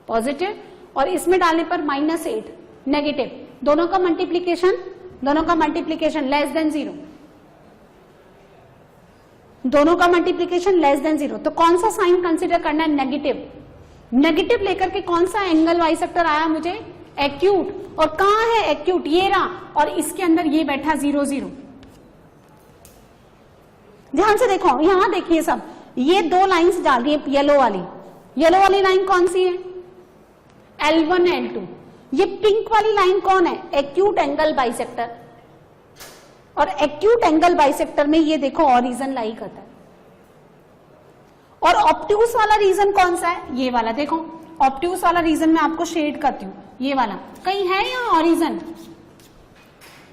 [SPEAKER 1] पॉजिटिव, और इसमें डालने पर -8 नेगेटिव। दोनों का मल्टीप्लीकेशन लेस देन 0, दोनों का मल्टीप्लीकेशन लेस देन 0। तो कौन सा साइन कंसिडर करना है? नेगेटिव। नेगेटिव लेकर के कौन सा एंगल बाइसेक्टर आया मुझे? एक्यूट। और कहां है एक्यूट? ये रहा, और इसके अंदर ये बैठा 0, 0। ध्यान से देखो, यहां देखिए सब, ये दो लाइंस डाल दी है येलो वाली लाइन कौन सी है? L1 L2। ये पिंक वाली लाइन कौन है? Acute angle bisector. और एक्यूट एंगल बाइसेक्टर में ये देखो ऑरिजन लाई करता है। और ऑब्ट्यूस वाला रीजन कौन सा है? ये वाला। देखो, ऑब्ट्यूस वाला रीजन मैं आपको शेड करती हूं, ये वाला। कहीं है यहाँ ऑरिजन?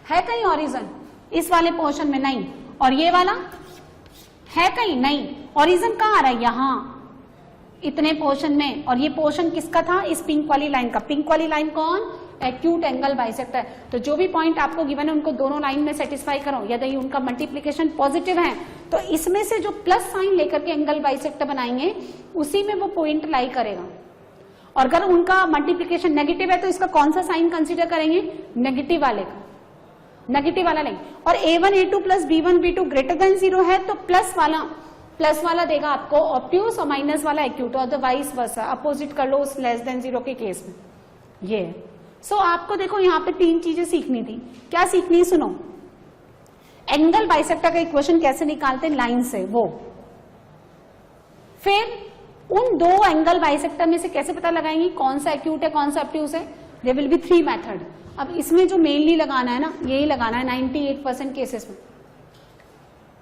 [SPEAKER 1] है कहीं ऑरिजन? इस वाले पोर्शन में नहीं। और ये वाला है कहीं? नहीं। ऑरिजन कहाँ आ रहा है? यहां इतने पोर्शन में। और ये पोर्शन किसका था? इस पिंक वाली लाइन का। पिंक वाली लाइन कौन? Acute angle bisector. तो जो भी पॉइंट आपको गिवन है उनको दोनों लाइन में सेटिस्फाई करो। यदि उनका मल्टीप्लीकेशन पॉजिटिव है तो इसमें से जो प्लस साइन लेकर के एंगल बाइसेक्टर बनाएंगे उसी में वो पॉइंट लाई करेगा। और अगर उनका मल्टीप्लीकेशन नेगेटिव है तो इसका कौन सा साइन कंसीडर करेंगे? नेगेटिव वाले का, नेगेटिव वाला नहीं। और A1 A2 plus B1 B2 greater than 0 है तो प्लस वाला देगा आपको ऑब्ट्यूस, और माइनस वाला एक्यूट, और वाइस वर्सा, अपोजिट कर लो उस लेस देन 0 के केस में। ये सो आपको देखो यहाँ पे 3 चीजें सीखनी थी। क्या सीखनी? सुनो, एंगल बाइसेक्टर का इक्वेशन कैसे निकालते हैं लाइन से, वो। फिर उन दो एंगल बाइसेक्टर में से कैसे पता लगाएंगे कौन सा एक्यूट है कौन सा ऑब्ट्यूस है। There will be 3 method. अब इसमें जो मेनली लगाना है ना, यही लगाना है 98% केसेस में।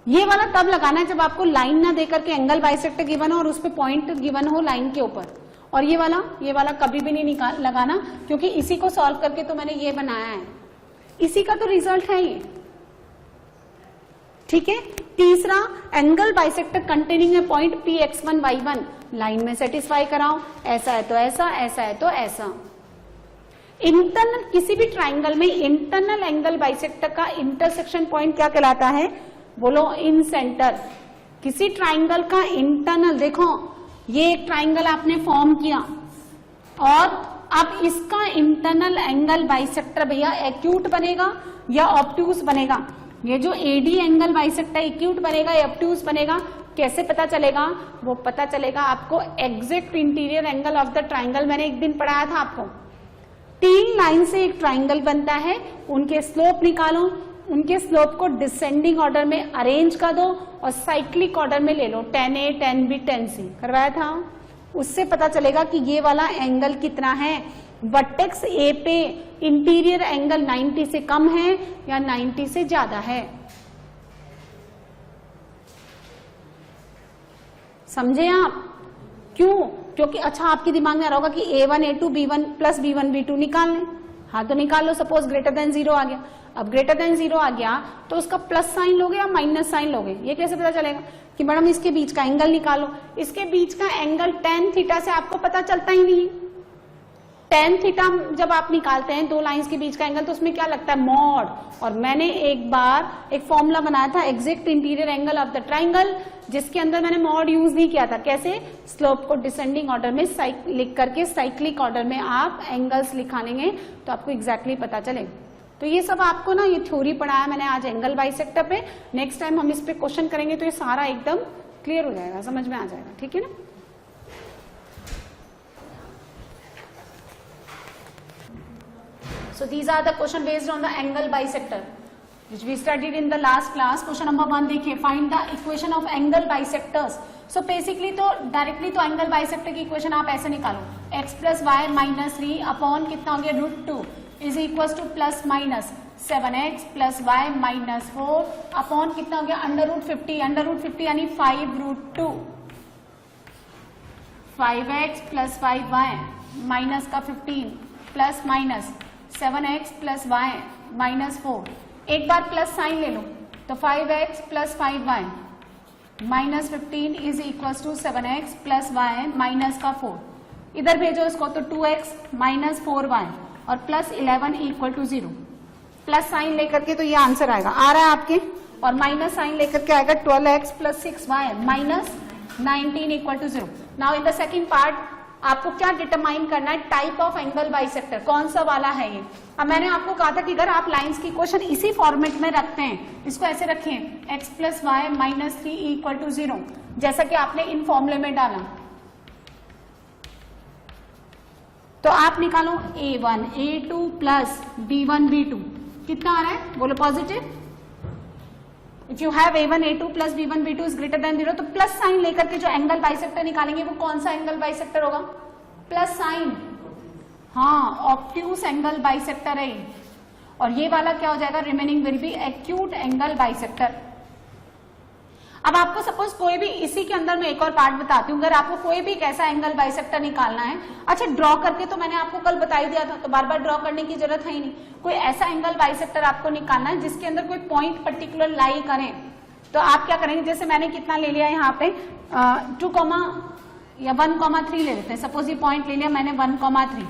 [SPEAKER 1] ये वाला तब लगाना है जब आपको लाइन ना देकर के एंगल बाइसेक्टर गिवन हो और उस पर पॉइंट गिवन हो लाइन के ऊपर। और ये वाला कभी भी नहीं लगाना, क्योंकि इसी को सॉल्व करके तो मैंने ये बनाया है, इसी का तो रिजल्ट है ये। ठीक है। तीसरा, angle bisector containing A point P x1 y1 line में सेटिस्फाई कराओ। ऐसा है तो ऐसा, ऐसा है तो ऐसा। इंटरनल, किसी भी ट्राइंगल में इंटरनल एंगल बाइसेक्टर का इंटरसेक्शन पॉइंट क्या कहलाता है? बोलो, इन सेंटर। किसी ट्राइंगल का इंटरनल, देखो ये एक ट्राइंगल आपने फॉर्म किया और अब इसका इंटरनल एंगल बाइसेक्टर भैया एक्यूट बनेगा या ऑब्ट्यूस बनेगा? ये जो AD एंगल बाइसेक्टर एक्यूट बनेगा या ऑब्ट्यूस बनेगा, कैसे पता चलेगा? वो पता चलेगा आपको exact interior angle of the triangle. मैंने एक दिन पढ़ाया था आपको, 3 लाइन से एक ट्राइंगल बनता है, उनके स्लोप निकालो, उनके स्लोप को डिसेंडिंग ऑर्डर में अरेंज कर दो और साइक्लिक ऑर्डर में ले लो, 10A 10B 10C करवाया था। उससे पता चलेगा कि ये वाला एंगल कितना है। वर्टेक्स ए पे इंटीरियर एंगल 90 से कम है या 90 से ज्यादा है? समझे आप? क्यों? क्योंकि अच्छा आपके दिमाग में आ रहा होगा कि A1 A2 B1 plus B1 B2 निकालने। हाँ तो निकाल लो। सपोज ग्रेटर देन 0 आ गया। अब ग्रेटर देन 0 आ गया तो उसका प्लस साइन लोगे या माइनस साइन लोगे? ये कैसे पता चलेगा? कि मैडम इसके बीच का एंगल निकालो। इसके बीच का एंगल tan थीटा से आपको पता चलता ही नहीं। tan थीटा जब आप निकालते हैं दो लाइंस के बीच का एंगल तो उसमें क्या लगता है? मॉड। और मैंने एक बार एक फॉर्मूला बनाया था exact interior angle of the triangle, जिसके अंदर मैंने मॉड यूज नहीं किया था। कैसे? स्लोप को डिसेंडिंग ऑर्डर में लिख करके साइक्लिक ऑर्डर में आप एंगल्स लिखानेंगे तो आपको एग्जैक्टली पता चलेगा। तो ये सब आपको ना, ये थ्योरी पढ़ाया मैंने आज एंगल बाइसेक्टर पे। नेक्स्ट टाइम हम इस पे क्वेश्चन करेंगे तो ये सारा एकदम क्लियर हो जाएगा, समझ में आ जाएगा। ठीक है ना? So these are the question based on the angle bisector which we studied in the last class. Question number 1 देखिए, find the equation of angle bisectors. So basically तो डायरेक्टली तो एंगल बाइसेक्टर की इक्वेशन आप ऐसे निकालो, x plus Y minus 3 upon कितना हो गया √2 is equal to plus minus 7x plus Y minus 4 upon कितना हो गया √50 यानी 5√2 5x प्लस 5y माइनस का 15 plus minus 7x plus Y minus 4। एक बार प्लस साइन ले लो तो 5x plus 5y minus 15 is equal to 7x plus Y minus का 4। इधर भेजो इसको तो 2x माइनस 4y और plus 11 equal to 0। Plus sign लेकर के तो ये आंसर आएगा, आ रहा है आपके, और माइनस साइन लेकर के आएगा 12x plus 6y minus 19 equal to 0। Now in the second part आपको क्या डिटरमाइन करना है? टाइप ऑफ एंगल बाइसेक्टर कौन सा वाला है ये। अब मैंने आपको कहा था कि अगर आप लाइंस की क्वेश्चन इसी फॉर्मेट में रखते हैं, इसको ऐसे रखिए x plus Y minus 3 equal to 0, जैसा कि आपने इन फॉर्मूले में डाला, तो आप निकालो A1 A2 plus B1 B2 कितना आ रहा है? बोलो positive. If you have A1 A2 plus B1 B2 is greater than 0 तो प्लस साइन लेकर के जो एंगल बाइसेक्टर निकालेंगे वो कौन सा एंगल बाइसेक्टर होगा? Plus sign. हाँ, ऑब्ट्यूस एंगल बाइसेक्टर है। और ये वाला क्या हो जाएगा? Remaining will B acute angle bisector. अब आपको सपोज कोई भी इसी के अंदर मैं एक और पार्ट बताती हूँ, अगर आपको कोई भी कैसा एंगल बाइसेक्टर निकालना है, अच्छा ड्रॉ करके तो मैंने आपको कल बता ही दिया था, तो बार बार ड्रॉ करने की जरूरत है ही नहीं। कोई ऐसा एंगल बाइसेक्टर आपको निकालना है जिसके अंदर कोई पॉइंट पर्टिकुलर लाई करे, तो आप क्या करेंगे? जैसे मैंने कितना ले लिया यहाँ पे 2, या 1,3 ले लेते हैं। सपोज ये पॉइंट ले लिया मैंने 1,3,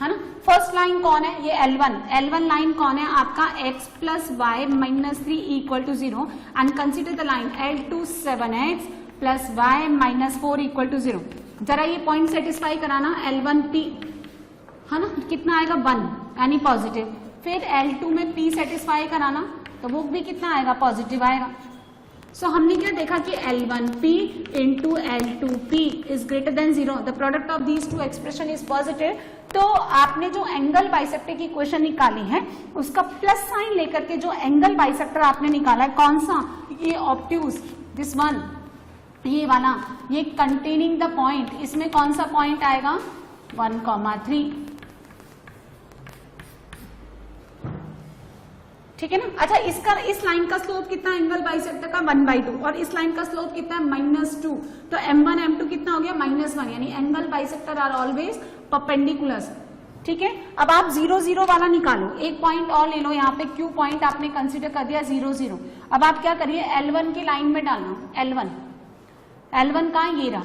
[SPEAKER 1] है ना। फर्स्ट लाइन कौन है? ये L1 लाइन कौन है? आपका x plus Y minus 3 equal to 0 and consider the line L2 7x plus Y minus 4 equal to 0। जरा ये पॉइंट सेटिस्फाई कराना, L1P, है ना, कितना आएगा? 1 यानी पॉजिटिव। फिर L2 में P सेटिस्फाई कराना तो वो भी कितना आएगा? पॉजिटिव आएगा। सो हमने क्या देखा कि L1P into L2P is greater than 0, the product of these two expression is positive. तो आपने जो एंगल बाइसेक्टर की इक्वेशन निकाली है उसका प्लस साइन लेकर के जो एंगल बाइसेक्टर आपने निकाला है कौन सा? ये ऑब्ट्यूस, दिस वन, ये वाला, ये कंटेनिंग द पॉइंट, इसमें कौन सा पॉइंट आएगा? 1,3। ठीक है ना। अच्छा, इसका इस लाइन का स्लोप कितना एंगल बाइसेक्टर का? 1/2, और इस लाइन का स्लोप कितना है? -2। तो M1 M2 कितना हो गया? -1, यानी angle bisector are always perpendicular. ठीक है। अब आप 0 0 वाला निकालो, एक पॉइंट और ले लो, यहाँ पे Q पॉइंट आपने कंसीडर कर दिया 0 0। अब आप क्या करिए? L1 की लाइन में डालना, L1 कहाँ? ये रहा,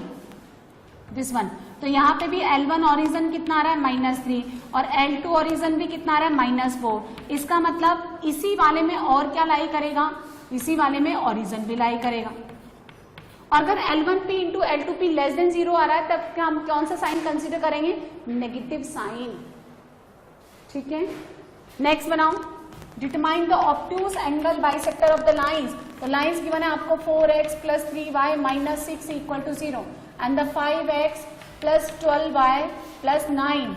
[SPEAKER 1] दिस वन। तो यहाँ पे भी L1 ऑरिजन कितना आ रहा है? -3, और L2 ऑरिजन भी कितना आ रहा है? -4। इसका मतलब इसी वाले में और क्या लाई करेगा? इसी वाले में ऑरिजन भी लाई करेगा। और अगर L1P into L2P less than 0 आ रहा है तब हम कौन सा साइन कंसीडर करेंगे? Negative sign. ठीक है। नेक्स्ट बनाओ, determine the obtuse angle bisector of the lines. तो लाइंस गिवन है आपको 4x plus 3y minus 6 equal to 0 and the 5x plus 12y plus 9,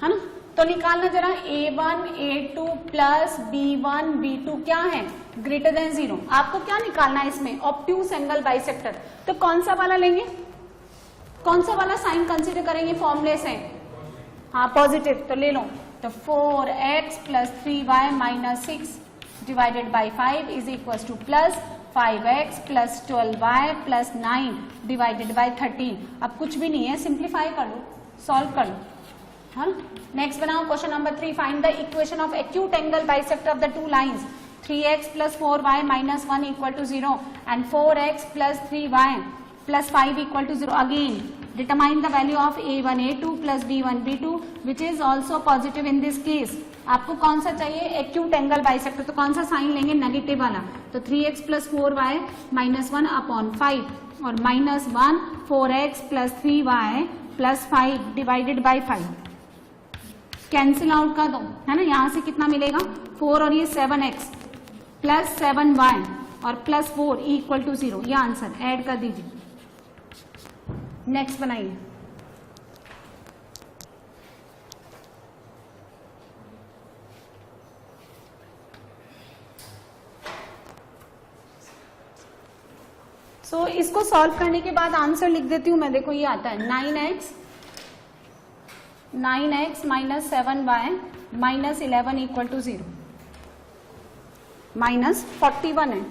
[SPEAKER 1] है ना। तो निकालना जरा A1 A2 plus B1 B2 क्या है? Greater than 0। आपको क्या निकालना है इसमें? Obtuse angle bisector. तो कौन सा वाला लेंगे? कौन सा वाला साइन कंसीडर करेंगे फॉर्मूले से? हाँ पॉजिटिव, तो ले लो। तो 4x plus 3y minus 6 divided by 5 is equal to plus 5x plus 12y plus 9 divided by 13। अब कुछ भी नहीं है, सिंप्लीफाई कर लो, सॉल्व कर लो। हाँ, नेक्स्ट बनाओ question number 3। Find the equation of acute angle bisector of the two lines 3x plus 4y minus 1 equal to 0 and 4x plus 3y plus 5 equal to 0. Again, determine the value of a1 a2 plus b1 b2 which is also positive in this case. आपको कौन सा चाहिए? Acute angle bisector. तो कौन सा sign लेंगे? Negative वाला। तो 3x plus 4y minus 1 upon 5 और minus 1 4x plus 3y plus 5 divided by 5। Cancel out कर दो, है ना। यहां से कितना मिलेगा? 4 और ये 7x प्लस 7y और प्लस 4 इक्वल टू 0। ये आंसर ऐड कर दीजिए। नेक्स्ट बनाइए। सो इसको सॉल्व करने के बाद आंसर लिख देती हूं मैं। देखो ये आता है 9x minus 7y minus 11 equal to 0 minus 41 है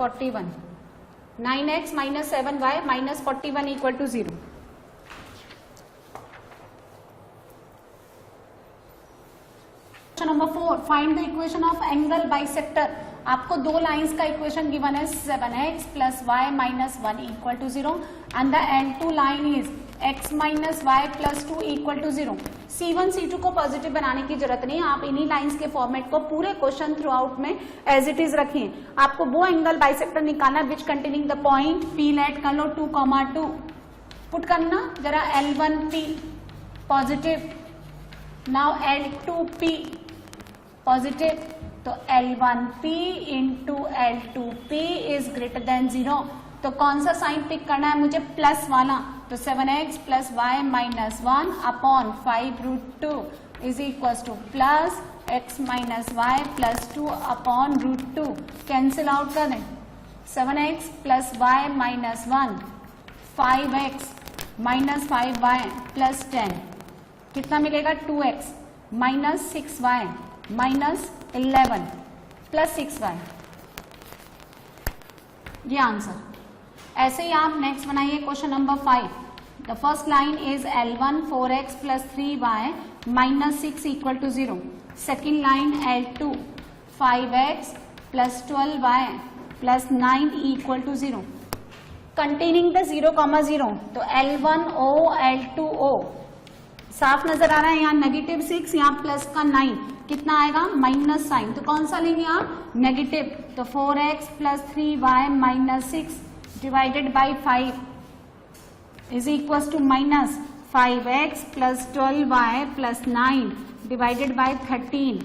[SPEAKER 1] 41। 9x minus 7y minus 41 equal to 0। Question number 4, find the equation of angle bisector. आपको दो लाइंस का इक्वेशन गिवन है 7x plus y minus 1 equal to 0 and the L2 line is x minus y plus 2 equal to 0। C1 C2 को positive बनाने की जरूरत नहीं, आप इन्हीं लाइंस के फॉर्मेट को पूरे क्वेश्चन थ्रू आउट में एज इट इज रखिए। आपको वो एंगल बाइसेक्टर निकालना which containing the point P let कर लो 2,2 पुट करना जरा। L1P positive, now L2P positive, तो L1P into L2P is greater than 0। तो कौन सा साइन पिक करना है मुझे? प्लस वाला। तो 7x plus y minus 1 upon 5√2 is equal to plus x minus Y plus 2 upon √2। Cancel out कर दें। 7x plus y minus 1, 5x minus 5y plus 10 कितना मिलेगा? 2x minus 6y minus 11 plus 6y। ये answer. ऐसे ही आप next बनाइए question number 5। The first line is L1 4x plus 3y minus 6 equal to 0। Second line L2 5x plus 12y plus 9 equal to 0 containing the 0,0। तो L1O L2O साफ नजर आ रहा है। यहाँ नेगेटिव 6, यहाँ प्लस का 9 कितना आएगा? Minus sign. तो कौन सा लेंगे आप? नेगेटिव। तो 4x plus 3y minus 6 divided by 5 is equal to minus 5x plus 12y plus 9 divided by 13।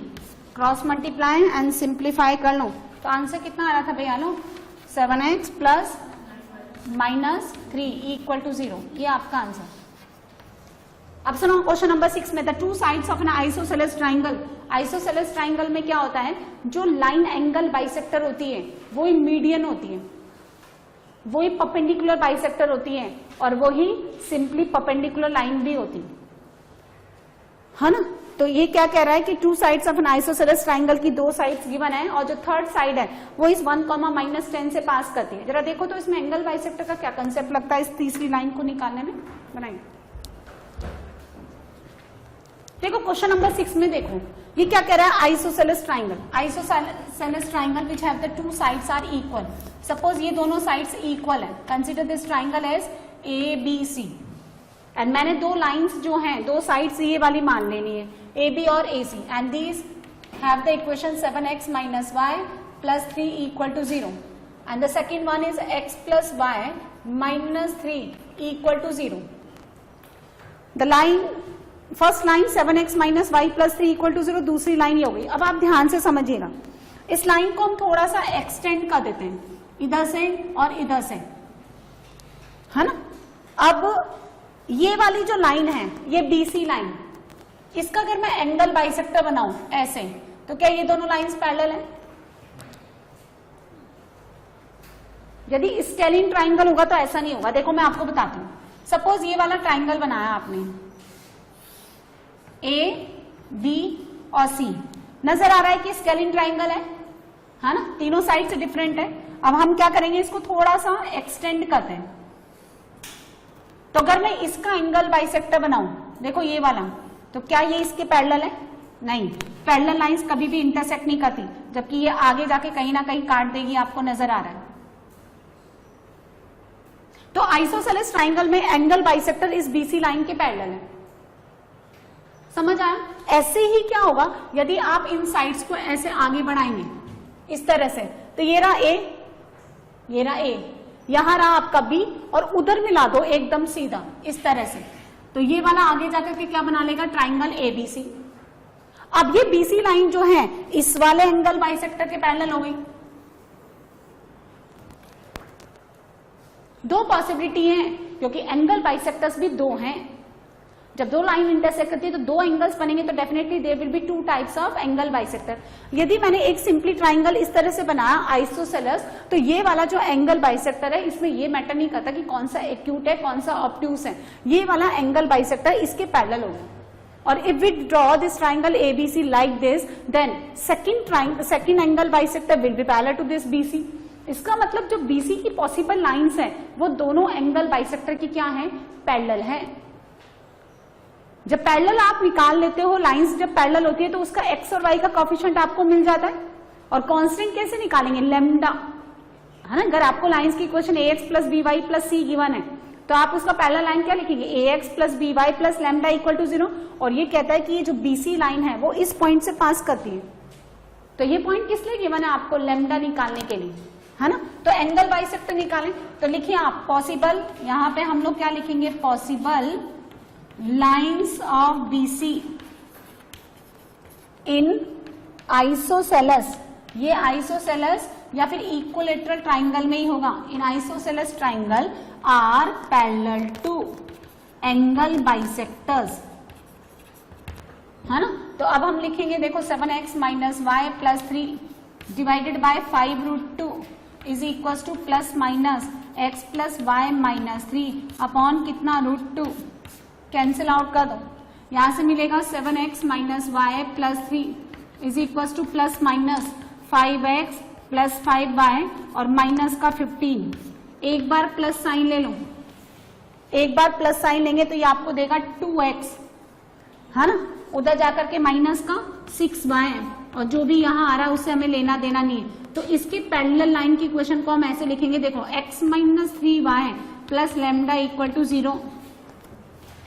[SPEAKER 1] Cross multiply and simplify कर लो। तो आंसर कितना आ रहा था भैया? लो 7x plus minus 3 equal to 0। ये आपका आंसर। अब सुनो क्वेश्चन नंबर 6 में the two sides of N isosceles triangle. Isosceles triangle में क्या होता है? जो लाइन एंगल बाइसेक्टर होती है वो ही मीडियन होती है, वो ही परपेंडिकुलर बाइसेक्टर होती है और वो ही सिंपली परपेंडिकुलर लाइन भी होती है ना। तो ये क्या कह रहा है कि two sides of N isosceles triangle की दो साइड्स गिवन है और जो थर्ड साइड है वो इस 1,-10 से पास करती है। जरा देखो तो इसमें एंगल बाइसेक्टर का क्या कंसेप्ट लगता है इस तीसरी लाइन को निकालने में। बनाइए। देखो क्वेश्चन नंबर 6 में देखो ये क्या कह रहा है? Isosceles triangle. Isosceles triangle which have the two sides are equal. Suppose ये दोनों साइड्स इक्वल है, consider this triangle as ABC and मैंने दो लाइंस जो हैं, दो साइड्स ये वाली मान लेनी है AB और AC and these have the equation 7x minus Y plus 3 equal to 0 and the second one is x plus Y minus 3 equal to 0। The line first line 7x minus Y plus 3 equal to 0, दूसरी line ये हो गई। अब आप ध्यान से समझिएगा, इस लाइन को हम थोड़ा सा एक्सटेंड कर देते हैं इधर से और इधर से, है ना। अब ये वाली जो लाइन है ये BC लाइन, इसका अगर मैं एंगल बाइसेक्टर बनाऊं ऐसे, तो क्या ये दोनों लाइंस पैरेलल हैं? यदि स्केलिन ट्राइंगल होगा तो ऐसा नहीं होगा। देखो मैं आपको बताती हूं, सपोज ये वाला ट्राइंगल बनाया आपने, ए बी और सी, नजर आ रहा है कि स्केलिन ट्राइंगल है ना, तीनों साइड से डिफरेंट है। अब हम क्या करेंगे, इसको थोड़ा सा एक्सटेंड करते हैं। तो अगर मैं इसका एंगल बाइसेक्टर बनाऊं, देखो ये वाला, तो क्या ये इसके पैरेलल है? नहीं, पैरेलल लाइंस कभी भी इंटरसेक्ट नहीं करती, जबकि ये आगे जाके कहीं ना कहीं काट देगी, आपको नजर आ रहा है। तो आइसोसेलेस ट्राइंगल में एंगल बाइसेक्टर इस बीसी लाइन के पैरेलल है। समझ आया? ऐसे ही क्या होगा यदि आप इन साइड्स को ऐसे आगे बढ़ाएंगे इस तरह से, तो ये रहा ए, ये रहा ए, यहां रहा आपका बी, और उधर मिला दो एकदम सीधा इस तरह से, तो ये वाला आगे जाकर के क्या बना लेगा, ट्राइंगल एबीसी। अब ये बीसी लाइन जो है इस वाले एंगल बाइसेक्टर के पैरेलल हो गई। दो पॉसिबिलिटी है, क्योंकि एंगल बाइसेक्टर्स भी दो हैं। जब दो लाइन इंटरसेक्ट करती है तो दो एंगल्स बनेंगे, तो definitely there will be two types of angle bisector. यदि मैंने एक सिंपली ट्राइंगल इस तरह से बनाया आइसोसेलेस, तो ये वाला जो एंगल बाइसेक्टर है इसमें ये मैटर नहीं करता कि कौन सा एक्यूट है कौन सा ऑब्ट्यूस है, ये वाला एंगल बाइसेक्टर इसके पैरेलल होगा। और if we draw this triangle ABC like this, then second angle bisector will be parallel to this BC. इसका मतलब जो बीसी की पॉसिबल लाइंस है वो दोनों एंगल बाइसेक्टर की क्या है, पैरेलल है। जब पैरेलल आप निकाल लेते हो, लाइंस जब पैरेलल होती है तो उसका एक्स और वाई का कोएफिशिएंट आपको मिल जाता है। और कांस्टेंट कैसे निकालेंगे, लैम्डा, है ना। अगर आपको लाइंस की equation ax plus b y plus c given है, तो आप उसका पैरेलल लाइन क्या लिखेंगे, ax plus b y plus lambda equal to 0। और ये कहता है कि ये जो बीसी लाइन है वो इस पॉइंट से पास करती है, तो ये पॉइंट किस लिए गिवन है आपको, लैम्डा निकालने के लिए, है ना। तो एंगल बाइसेक्टर निकालें, तो लिखिए आप पॉसिबल, यहां पे हम लोग क्या लिखेंगे, possible lines of BC in isosceles, ये आइसोसेलेस या फिर इक्विलेटरल ट्राइंगल में ही होगा। In isosceles triangle are parallel to angle bisectors, है ना। तो अब हम लिखेंगे, देखो 7x minus Y plus 3 divided by 5√2 is equal to plus minus x plus Y minus 3 upon कितना, √2। कैंसिल आउट कर दो, यहां से मिलेगा 7x minus Y plus 3 is equal to plus minus 5x plus 5y और माइनस का 15। एक बार प्लस साइन ले लो, एक बार प्लस साइन लेंगे तो ये आपको देगा 2x, है ना। उधर जाकर के माइनस का 6y, और जो भी यहां आ रहा है उससे हमें लेना देना नहीं है। तो इसके पैरेलल लाइन की इक्वेशन को हम ऐसे लिखेंगे, देखो x minus 3y plus lambda equal to 0।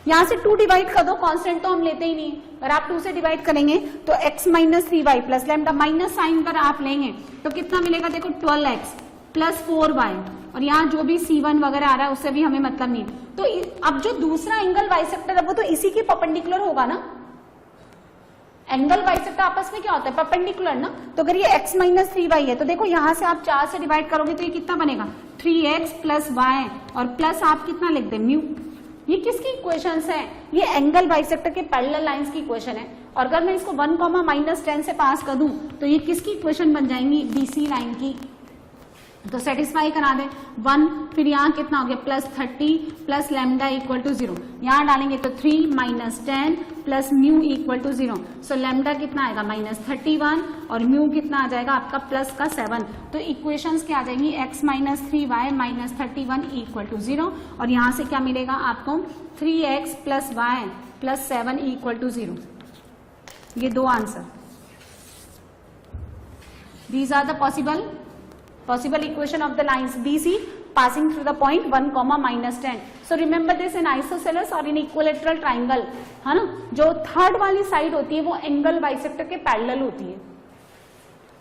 [SPEAKER 1] यहां से 2 डिवाइड कर दो, कांस्टेंट तो हम लेते ही नहीं, अगर आप 2 से डिवाइड करेंगे तो x minus 3y plus lambda, minus sign कर आप लेंगे तो कितना मिलेगा, देखो 12x प्लस 4y, और यहाँ जो भी C1 वगैरह आ रहा है उससे भी हमें मतलब नहीं। तो अब जो दूसरा एंगल बाइसेक्टर है वो तो इसी के परपेंडिकुलर होगा ना। एंगल बाइसेक्टर आपस में क्या होता है, परपेंडिकुलर ना। तो अगर ये x माइनस 3y है तो देखो यहां से आप 4 से डिवाइड करोगे तो ये कितना बनेगा, 3x प्लस y, और प्लस आप कितना लिख दे, म्यू। ये किसकी इक्वेशंस है, ये एंगल बाइसेक्टर के पैरेलल लाइंस की इक्वेशन है। और अगर मैं इसको 1, -10 से पास कर दूं तो ये किसकी इक्वेशन बन जाएंगी, बीसी लाइन की। तो सेटिस्फाई करा दे 1, फिर यहाँ कितना हो गया, plus 30 plus lambda equal to 0। यहाँ डालेंगे तो 3 - 10 plus mu equal to 0। So lambda कितना आएगा, -31, और म्यू कितना आ जाएगा आपका, प्लस का 7। तो इक्वेशंस क्या आ जाएंगी, x minus 3y minus 31 equal to 0, और यहाँ से क्या मिलेगा आपको, 3x plus y plus 7 equal to 0। ये दो answer, these are the possible equation of the lines BC passing through the point 1, -10. So remember this in isosceles or in equilateral triangle, है ना। जो थर्ड वाली साइड होती है वो angle bisector के पैरेलल होती है,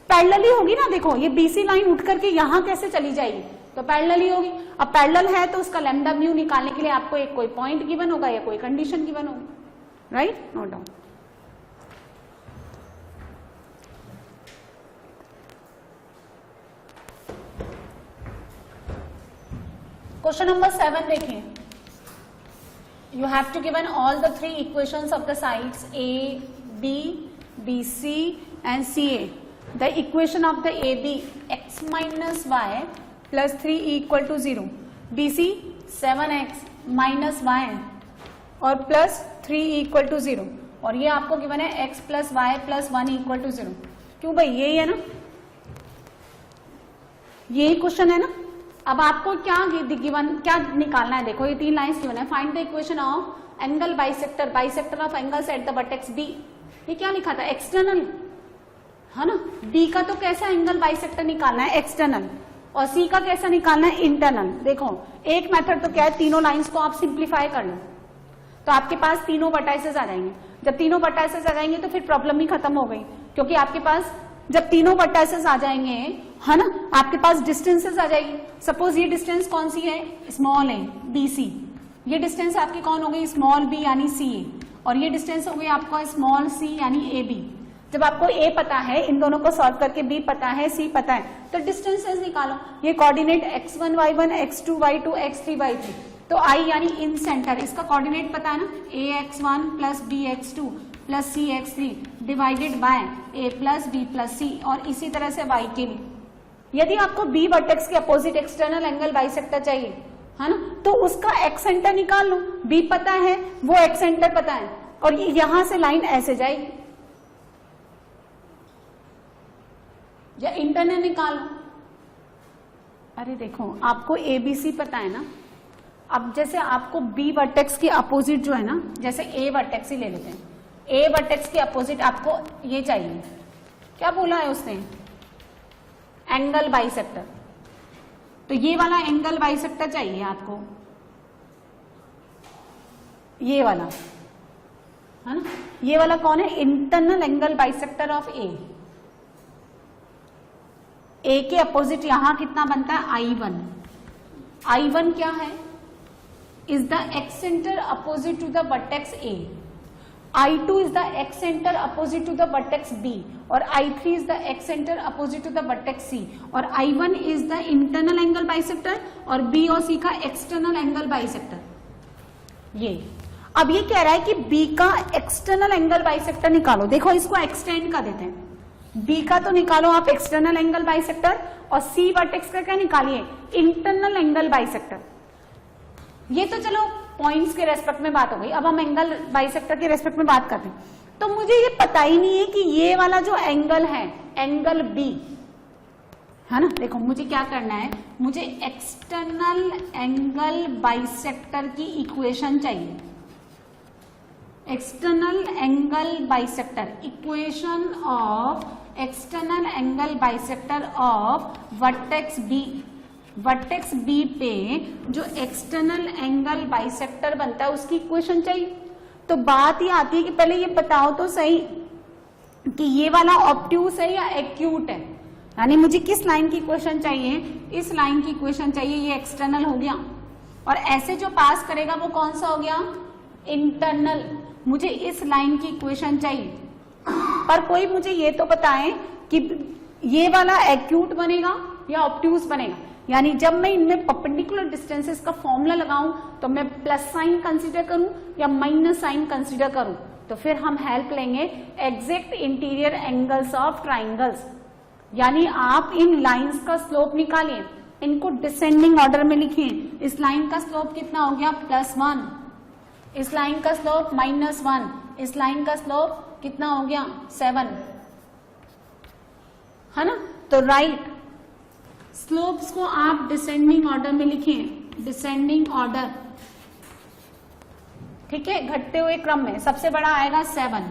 [SPEAKER 1] पैरेलल ही होगी ना। देखो ये BC लाइन उठ करके यहाँ कैसे चली जाएगी, तो पैरेलल ही होगी। अब पैरेलल है तो उसका लैम्डा म्यू निकालने के लिए आपको एक कोई पॉइंट गिवन होगा या कोई कंडीशन गिवन होगी, right, note down. Question number 7 देखिए, you have to given all the 3 equations of the sides A, B, BC and CA. The equation of the AB, x minus y plus 3 equal to 0. BC 7x -y और +3 = 0 और ये आपको given है x + y + 1 = 0। क्यों भाई, यही है ना, यही क्वेश्चन है ना। अब आपको क्या गिवन, क्या निकालना है, देखो ये 3 लाइंस गिवन है। Find the equation of angle bisector, bisector of angles eight the vertex B। ये क्या लिखा था, एक्सटर्नल है ना। B का तो कैसा एंगल बाइसेक्टर निकालना है, एक्सटर्नल, और C का कैसा निकालना है, इंटरनल। देखो एक मेथड तो क्या है, तीनों लाइंस को आप सिंप्लीफाई कर लो तो आपके पास तीनों वर्टाइसेस आ जाएंगे। जब तीनों वर्टाइसेस आ जाएंगे तो फिर प्रॉब्लम ही खत्म हो गई, क्योंकि आपके पास जब तीनों वर्टाइसेस आ जाएंगे है ना, आपके पास डिस्टेंसेस आ जाएगी। सपोज ये डिस्टेंस कौन सी है, स्मॉल है BC, ये डिस्टेंस आपकी कौन हो गई, स्मॉल b यानी CA, और ये डिस्टेंस हो गई आपका स्मॉल c यानी AB। जब आपको A पता है, इन दोनों को सॉल्व करके B पता है, C पता है, तो डिस्टेंसेस निकालो। ये coordinate x1 y1 x2 y2 x3 y3, तो I यानी इन सेंटर, इसका कोऑर्डिनेट पता है ना, ax1 + bx2 + cx3 divided by a + b + c, और इसी तरह से y के लिए। यदि आपको B वर्टेक्स के अपोजिट एक्सटर्नल एंगल बाइसेक्टर चाहिए है ना, तो उसका x सेंटर निकाल लो। B पता है, वो x सेंटर पता है, और यहां से लाइन ऐसे जाएगी, या इंटरनल निकाल लो। अरे देखो आपको ABC पता है ना, अब जैसे आपको B वर्टेक्स के अपोजिट जो है ना, जैसे A वर्टेक्स ही ले लेते हैं, A वर्टेक्स के अपोजिट आपको ये चाहिए, क्या बोला है उसने, एंगल बाइसेक्टर। तो ये वाला एंगल बाइसेक्टर चाहिए आपको, ये वाला है ना, ये वाला कौन है, internal angle bisector of A। A के अपोजिट यहां कितना बनता है, I1। I1 क्या है, is the excentre opposite to the vertex A। I2 is the excentre opposite to the vertex B, और I3 is the excentre opposite to the vertex C, और I1 is the internal angle bisector और B और C का external angle bisector. ये अब ये कह रहा है कि B का एक्सटर्नल एंगल बाइसेक्टर निकालो। देखो इसको एक्सटेंड कर देते हैं, B का तो निकालो आप एक्सटर्नल एंगल बाइसेक्टर, और C वर्टेक्स का क्या निकालिए, इंटरनल एंगल बाइसेक्टर। ये तो चलो पॉइंट्स के रेस्पेक्ट में बात हो गई, अब हम एंगल बाइसेक्टर के रेस्पेक्ट में बात करते हैं। तो मुझे ये पता ही नहीं है कि ये वाला जो एंगल है, एंगल B है ना, देखो मुझे क्या करना है, मुझे एक्सटर्नल एंगल बाइसेक्टर की इक्वेशन चाहिए। External angle bisector, equation of external angle bisector of vertex B। Vertex B पे जो एक्सटर्नल एंगल बाइसेक्टर बनता है उसकी इक्वेशन चाहिए। तो बात ये आती है कि पहले ये बताओ तो सही कि ये वाला ऑब्ट्यूस है या एक्यूट है, यानी मुझे किस लाइन की इक्वेशन चाहिए, इस लाइन की इक्वेशन चाहिए। ये एक्सटर्नल हो गया, और ऐसे जो पास करेगा वो कौन सा हो गया, इंटरनल। मुझे इस लाइन की इक्वेशन चाहिए, पर कोई मुझे ये तो बताए कि ये वाला एक्यूट बनेगा या ऑब्ट्यूस बनेगा। यानी जब मैं इनमें परपेंडिकुलर डिस्टेंसेस का फॉर्मूला लगाऊं तो मैं प्लस साइन कंसीडर करूं या माइनस साइन कंसीडर करूं, तो फिर हम हेल्प लेंगे exact interior angles of triangles. यानी आप इन लाइंस का स्लोप निकालिए, इनको डिसेंडिंग ऑर्डर में लिखिए। इस लाइन का स्लोप कितना हो गया, +1, इस लाइन का स्लोप -1, इस लाइन का स्लोप कितना हो गया, 7, है ना। तो राइट स्लोप्स को आप डिसेंडिंग ऑर्डर में लिखिए, डिसेंडिंग ऑर्डर, ठीक है, घटते हुए क्रम में। सबसे बड़ा आएगा 7,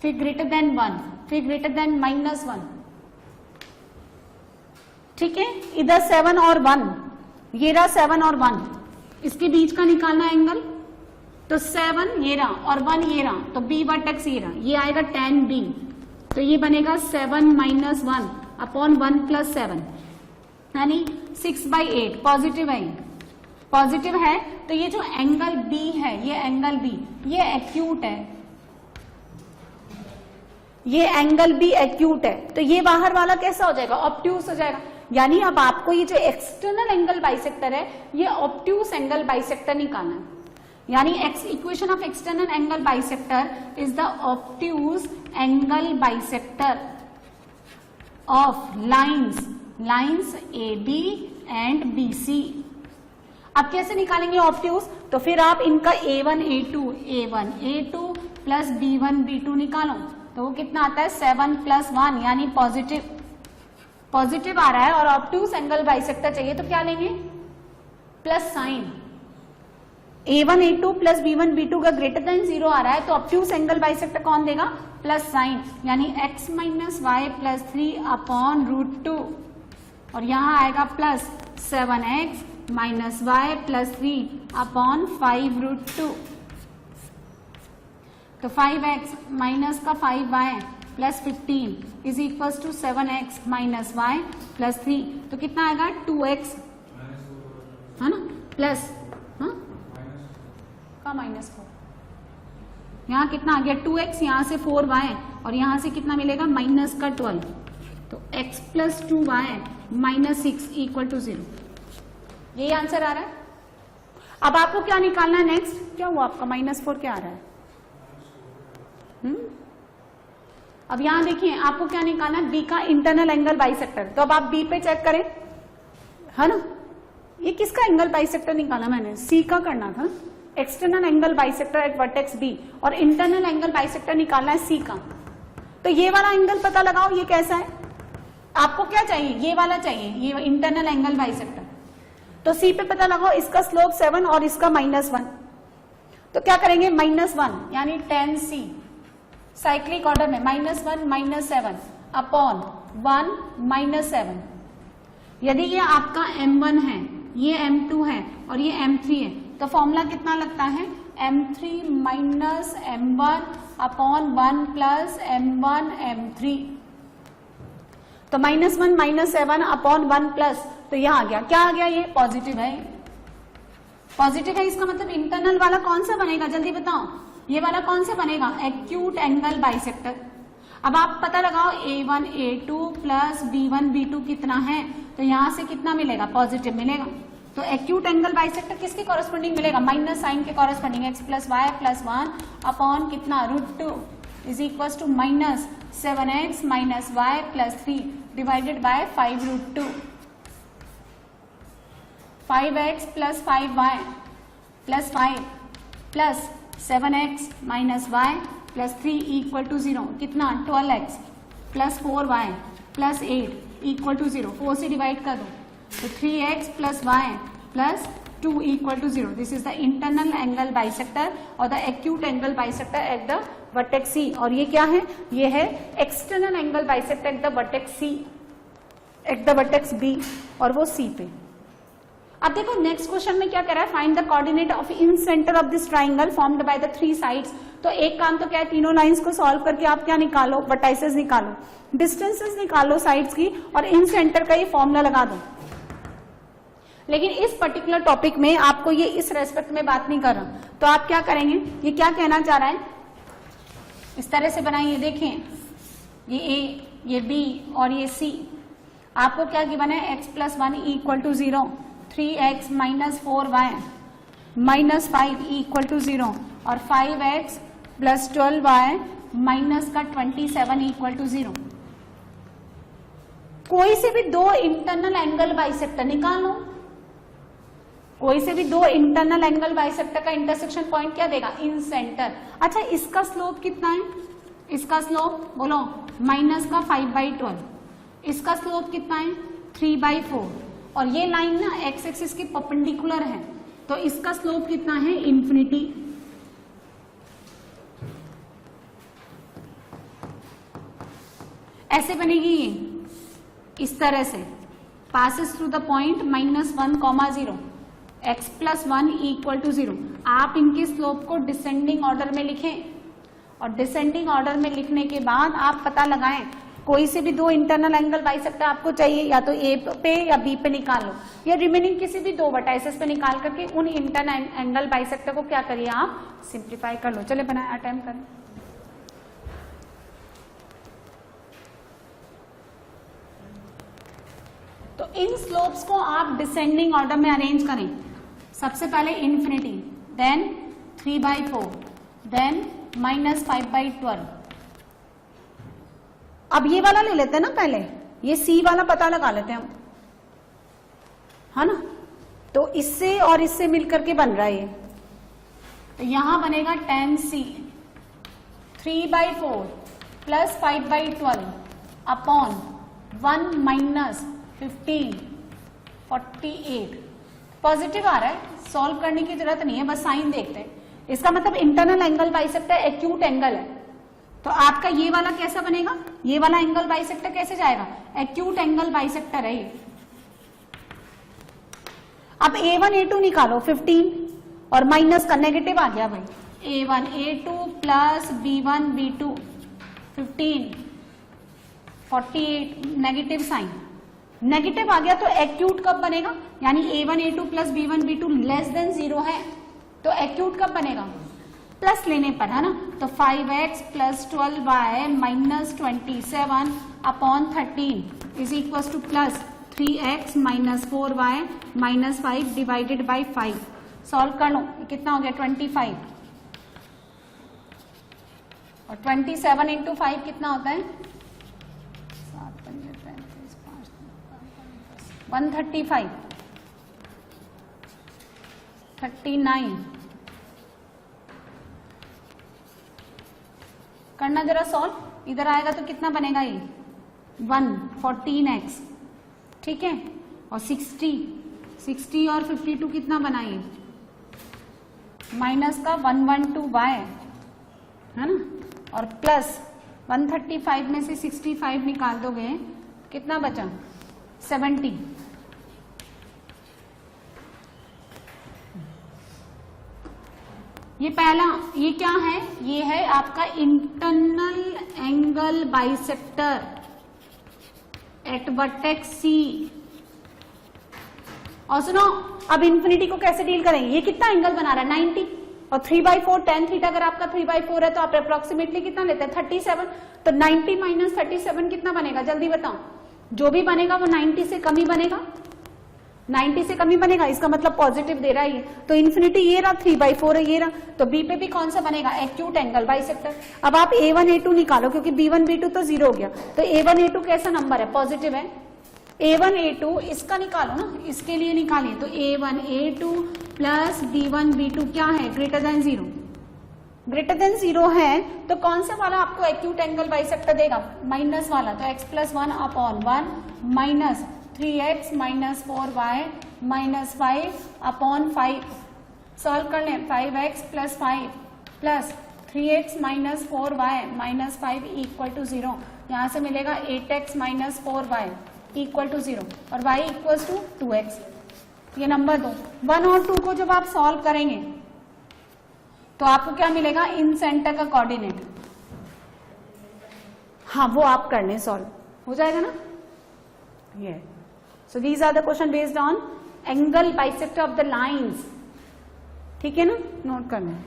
[SPEAKER 1] फिर ग्रेटर देन 1, फिर ग्रेटर देन -1, ठीक है। इधर 7 और 1, ये रहा 7 और 1, इसके बीच का निकालना एंगल, तो 7 ये रहा और 1 ये रहा, तो B वर्टेक्स ये रहा, ये आएगा tan B, तो ये बनेगा 7 - 1 अपॉन 1 + 7, यानी 6/8। पॉजिटिव है, पॉजिटिव है, तो ये जो एंगल B है, ये एंगल B, ये एक्यूट है, ये एंगल B एक्यूट है, तो ये बाहर वाला कैसा हो जाएगा, ऑब्ट्यूस हो जाएगा। यानी अब आपको ये जो एक्सटर्नल एंगल बाइसेक्टर है, ये ऑब्ट्यूस एंगल बाइसेक्टर निकालना है। यानी equation of external angle bisector is the obtuse angle bisector of lines AB and BC। अब कैसे निकालेंगे ऑब्ट्यूज? तो फिर आप इनका A1 A2 plus B1 B2 निकालो, तो वो कितना आता है 7 + 1 यानी पॉजिटिव आ रहा है और ऑब्ट्यूज एंगल बाइसेक्टर चाहिए तो क्या लेंगे? Plus sign. A1 A2 plus B1 B2 का ग्रेटर देन 0 आ रहा है तो ऑब्ट्यूज एंगल बाइसेक्टर कौन देगा? प्लस साइन, यानी x - y + 3/√2 और यहां आएगा प्लस 7x - y + 3/5√2। तो 5x माइनस का 5y plus 15 is equal to 7x - y + 3, तो कितना आएगा 2x, है ना, प्लस का -4, यहाँ कितना आ गया 2x, यहाँ से 4y और यहाँ से कितना मिलेगा माइनस का 12, तो x + 2y - 6 = 0। यही आंसर आ रहा है। अब आपको क्या निकालना है नेक्स्ट? क्या हुआ आपका -4 क्या आ रहा है? अब यहां देखिए आपको क्या निकालना है? B का इंटरनल एंगल बाइसेक्टर। तो अब आप B पे चेक करें, है ना, ये किसका एंगल बाइसेक्टर निकाला मैंने? C का करना था, external angle bisector eight vertex B, और इंटरनल एंगल बाइसेक्टर निकालना है C का। तो ये वाला एंगल पता लगाओ, ये कैसा है? आपको क्या चाहिए? ये वाला चाहिए, ये इंटरनल एंगल बाइसेक्टर। तो C पे पता लगाओ, इसका स्लोप 7 और इसका -1, तो क्या करेंगे? -1 यानी 10C साइक्लिक ऑर्डर में -1 - 7 अपॉन 1 - 7। यदि ये आपका M1 है, ये M2 है और ये M3 है, तो फॉर्मूला कितना लगता है? M3 - M1 upon 1 + M1 M3। तो -1 - 7 अपॉन 1 प्लस, तो यहां आ गया, क्या आ गया? ये पॉजिटिव है, पॉजिटिव है, इसका मतलब इंटरनल वाला कौन सा बनेगा? जल्दी बताओ, ये वाला कौन सा बनेगा? Acute angle bisector. अब आप पता लगाओ A1 A2 plus B1 B2 कितना है, तो यहां से कितना मिलेगा? पॉजिटिव मिलेगा। तो एक्यूट एंगल बाइसेक्टर किसके कॉरेस्पॉन्डिंग मिलेगा? माइनस साइन के कॉरेस्पॉन्डिंग, x + y + 1 अपॉन कितना? √2 is equal to -7x - y + 3 divided by 5√2। 5x + 5y + 5 plus 7x - y + 3 = 0, कितना? 12x + 4y + 8 = 0। 4 से डिवाइड कर दो, तो 3x + y + 2 = 0। This is the internal angle bisector और the acute angle bisector at the vertex C। और ये क्या है? ये है external angle bisector at the vertex C, at the vertex B, और वो C पे। अब देखो नेक्स्ट क्वेश्चन में क्या कह रहा है? Find the coordinate of in centre of this triangle formed by the 3 sides. तो एक काम तो क्या है, तीनों लाइंस को सॉल्व करके आप क्या निकालो? वर्टाइसेस निकालो, डिस्टेंसेस निकालो साइड्स की, और इन सेंटर का ये फॉर्मूला लगा दो। लेकिन इस पर्टिकुलर टॉपिक में आपको ये इस रेस्पेक्ट में बात नहीं कर रहा, तो आप क्या करेंगे? ये क्या कहना चाह रहा है? इस तरह से बनाइए, देखें, ये A, ये B और ये C। आपको क्या गिवन है? x + 1 = 0, 3x - 4y - 5 = 0 और 5x + 12y - 27 = 0। कोई से भी दो इंटरनल एंगल बाइसेक्टर निकालो, कोई से भी दो इंटरनल एंगल बाइसेक्टर का इंटरसेक्शन पॉइंट क्या देगा? इन सेंटर। अच्छा, इसका स्लोप कितना है? इसका स्लोप बोलो -5/12। इसका स्लोप कितना है? 3/4। और ये लाइन ना एक्स एक्सिस के परपेंडिकुलर है, तो इसका स्लोप कितना है? इंफिनिटी। ऐसे बनेगी ये, इस तरह से, passes through the point -1, 0, x + 1 = 0। आप इनके स्लोप को डिसेंडिंग ऑर्डर में लिखें, और डिसेंडिंग ऑर्डर में लिखने के बाद आप पता लगाएं कोई से भी दो इंटरनल एंगल बाइसेक्टर आपको चाहिए, या तो A पे या B पे निकाल लो, या रिमेनिंग किसी भी दो वर्टाइसेस पे निकाल करके उन इंटरनल एंगल बाइसेक्टर को क्या करिए? आप सिंप्लीफाई कर लो। चले बनाए, अटेम्प्ट करें। तो इन स्लोप्स को आप डिसेंडिंग ऑर्डर में अरेंज करें। सबसे पहले इंफिनिटी, देन 3/4, देन -5/12। अब ये वाला ले लेते हैं ना, पहले ये C वाला पता लगा लेते हैं हम, है ना। तो इससे और इससे मिलकर के बन रहा है ये, तो यहां बनेगा tan C 3/4 plus 5/12 upon 1 minus 15 48। Positive आ रहा है, सॉल्व करने की जरूरत नहीं है, बस साइन देखते हैं। इसका मतलब internal angle bisector acute angle है, तो आपका ये वाला कैसा बनेगा, ये वाला एंगल बाइसेक्टर कैसे जाएगा, एक्यूट एंगल बाइसेक्टर है ये। अब A1 A2 निकालो 15 और माइनस का नेगेटिव आ गया भाई, A1 A2 plus B1 B2 15 48 negative sign, negative आ गया तो एक्यूट कब बनेगा, यानी A1 A2 plus B1 B2 less than 0 है, तो एक्यूट कब बनेगा, प्लस लेने पर, है ना। तो 5x plus 12y minus 27 upon 13 is equal to plus 3x minus 4y minus 5 divided by 5। Solve कर लो, कितना हो गया 25, और 27 इंटू 5 कितना होता है 135 39। करना जरा सॉल्व, इधर आएगा तो कितना बनेगा ये 114x, ठीक है, और 60 और 52 कितना बनाइए, माइनस का 112y है ना, और प्लस 135 में से 65 निकाल दोगे कितना बचा 70। ये पहला, ये क्या है, ये है आपका internal angle bisector eight vertex C। और सुनो, अब इन्फिनिटी को कैसे डील करेंगे, ये कितना एंगल बना रहा है 90, और 3/4 tan थीटा अगर आपका 3/4 है तो आप अप्रोक्सीमेटली कितना लेते हैं 37, तो 90 माइनस 37 कितना बनेगा, जल्दी बताओ, जो भी बनेगा वो 90 से कम ही बनेगा, 90 से कम ही बनेगा, इसका मतलब पॉजिटिव दे रहा है ये, तो इन्फिनिटी ये रहा 3/4 है ये रहा, तो बी पे भी कौन सा बनेगा एक्यूट एंगल बाइसेक्टर। अब आप A1 A2 निकालो, क्योंकि B1 B2 तो 0 हो गया, तो A1 A2 कैसा नंबर है, पॉजिटिव है, A1 A2 इसका निकालो ना, इसके लिए निकालिए, तो A1 A2 plus B1 B2 क्या है ग्रेटर देन 0, ग्रेटर देन 0 है, तो कौन सा वाला आपको एक्यूट एंगल बाइसेक्टर देगा, माइनस वाला, तो x plus 1 upon 1 minus 3x minus 4y minus 5 upon 5। Solve कर लें, 5x plus 5 plus 3x minus 4y minus 5 equal to 0, यहां से मिलेगा 8x minus 4y equal to 0 और y इक्वल टू 2x। ये नंबर दो, 1 और 2 को जब आप सॉल्व करेंगे तो आपको क्या मिलेगा, इन सेंटर का कोऑर्डिनेट, हाँ वो आप कर लें, सॉल्व हो जाएगा ना ये। So these are the question based on angle bisector of the lines, ठीक है ना, नोट करना है।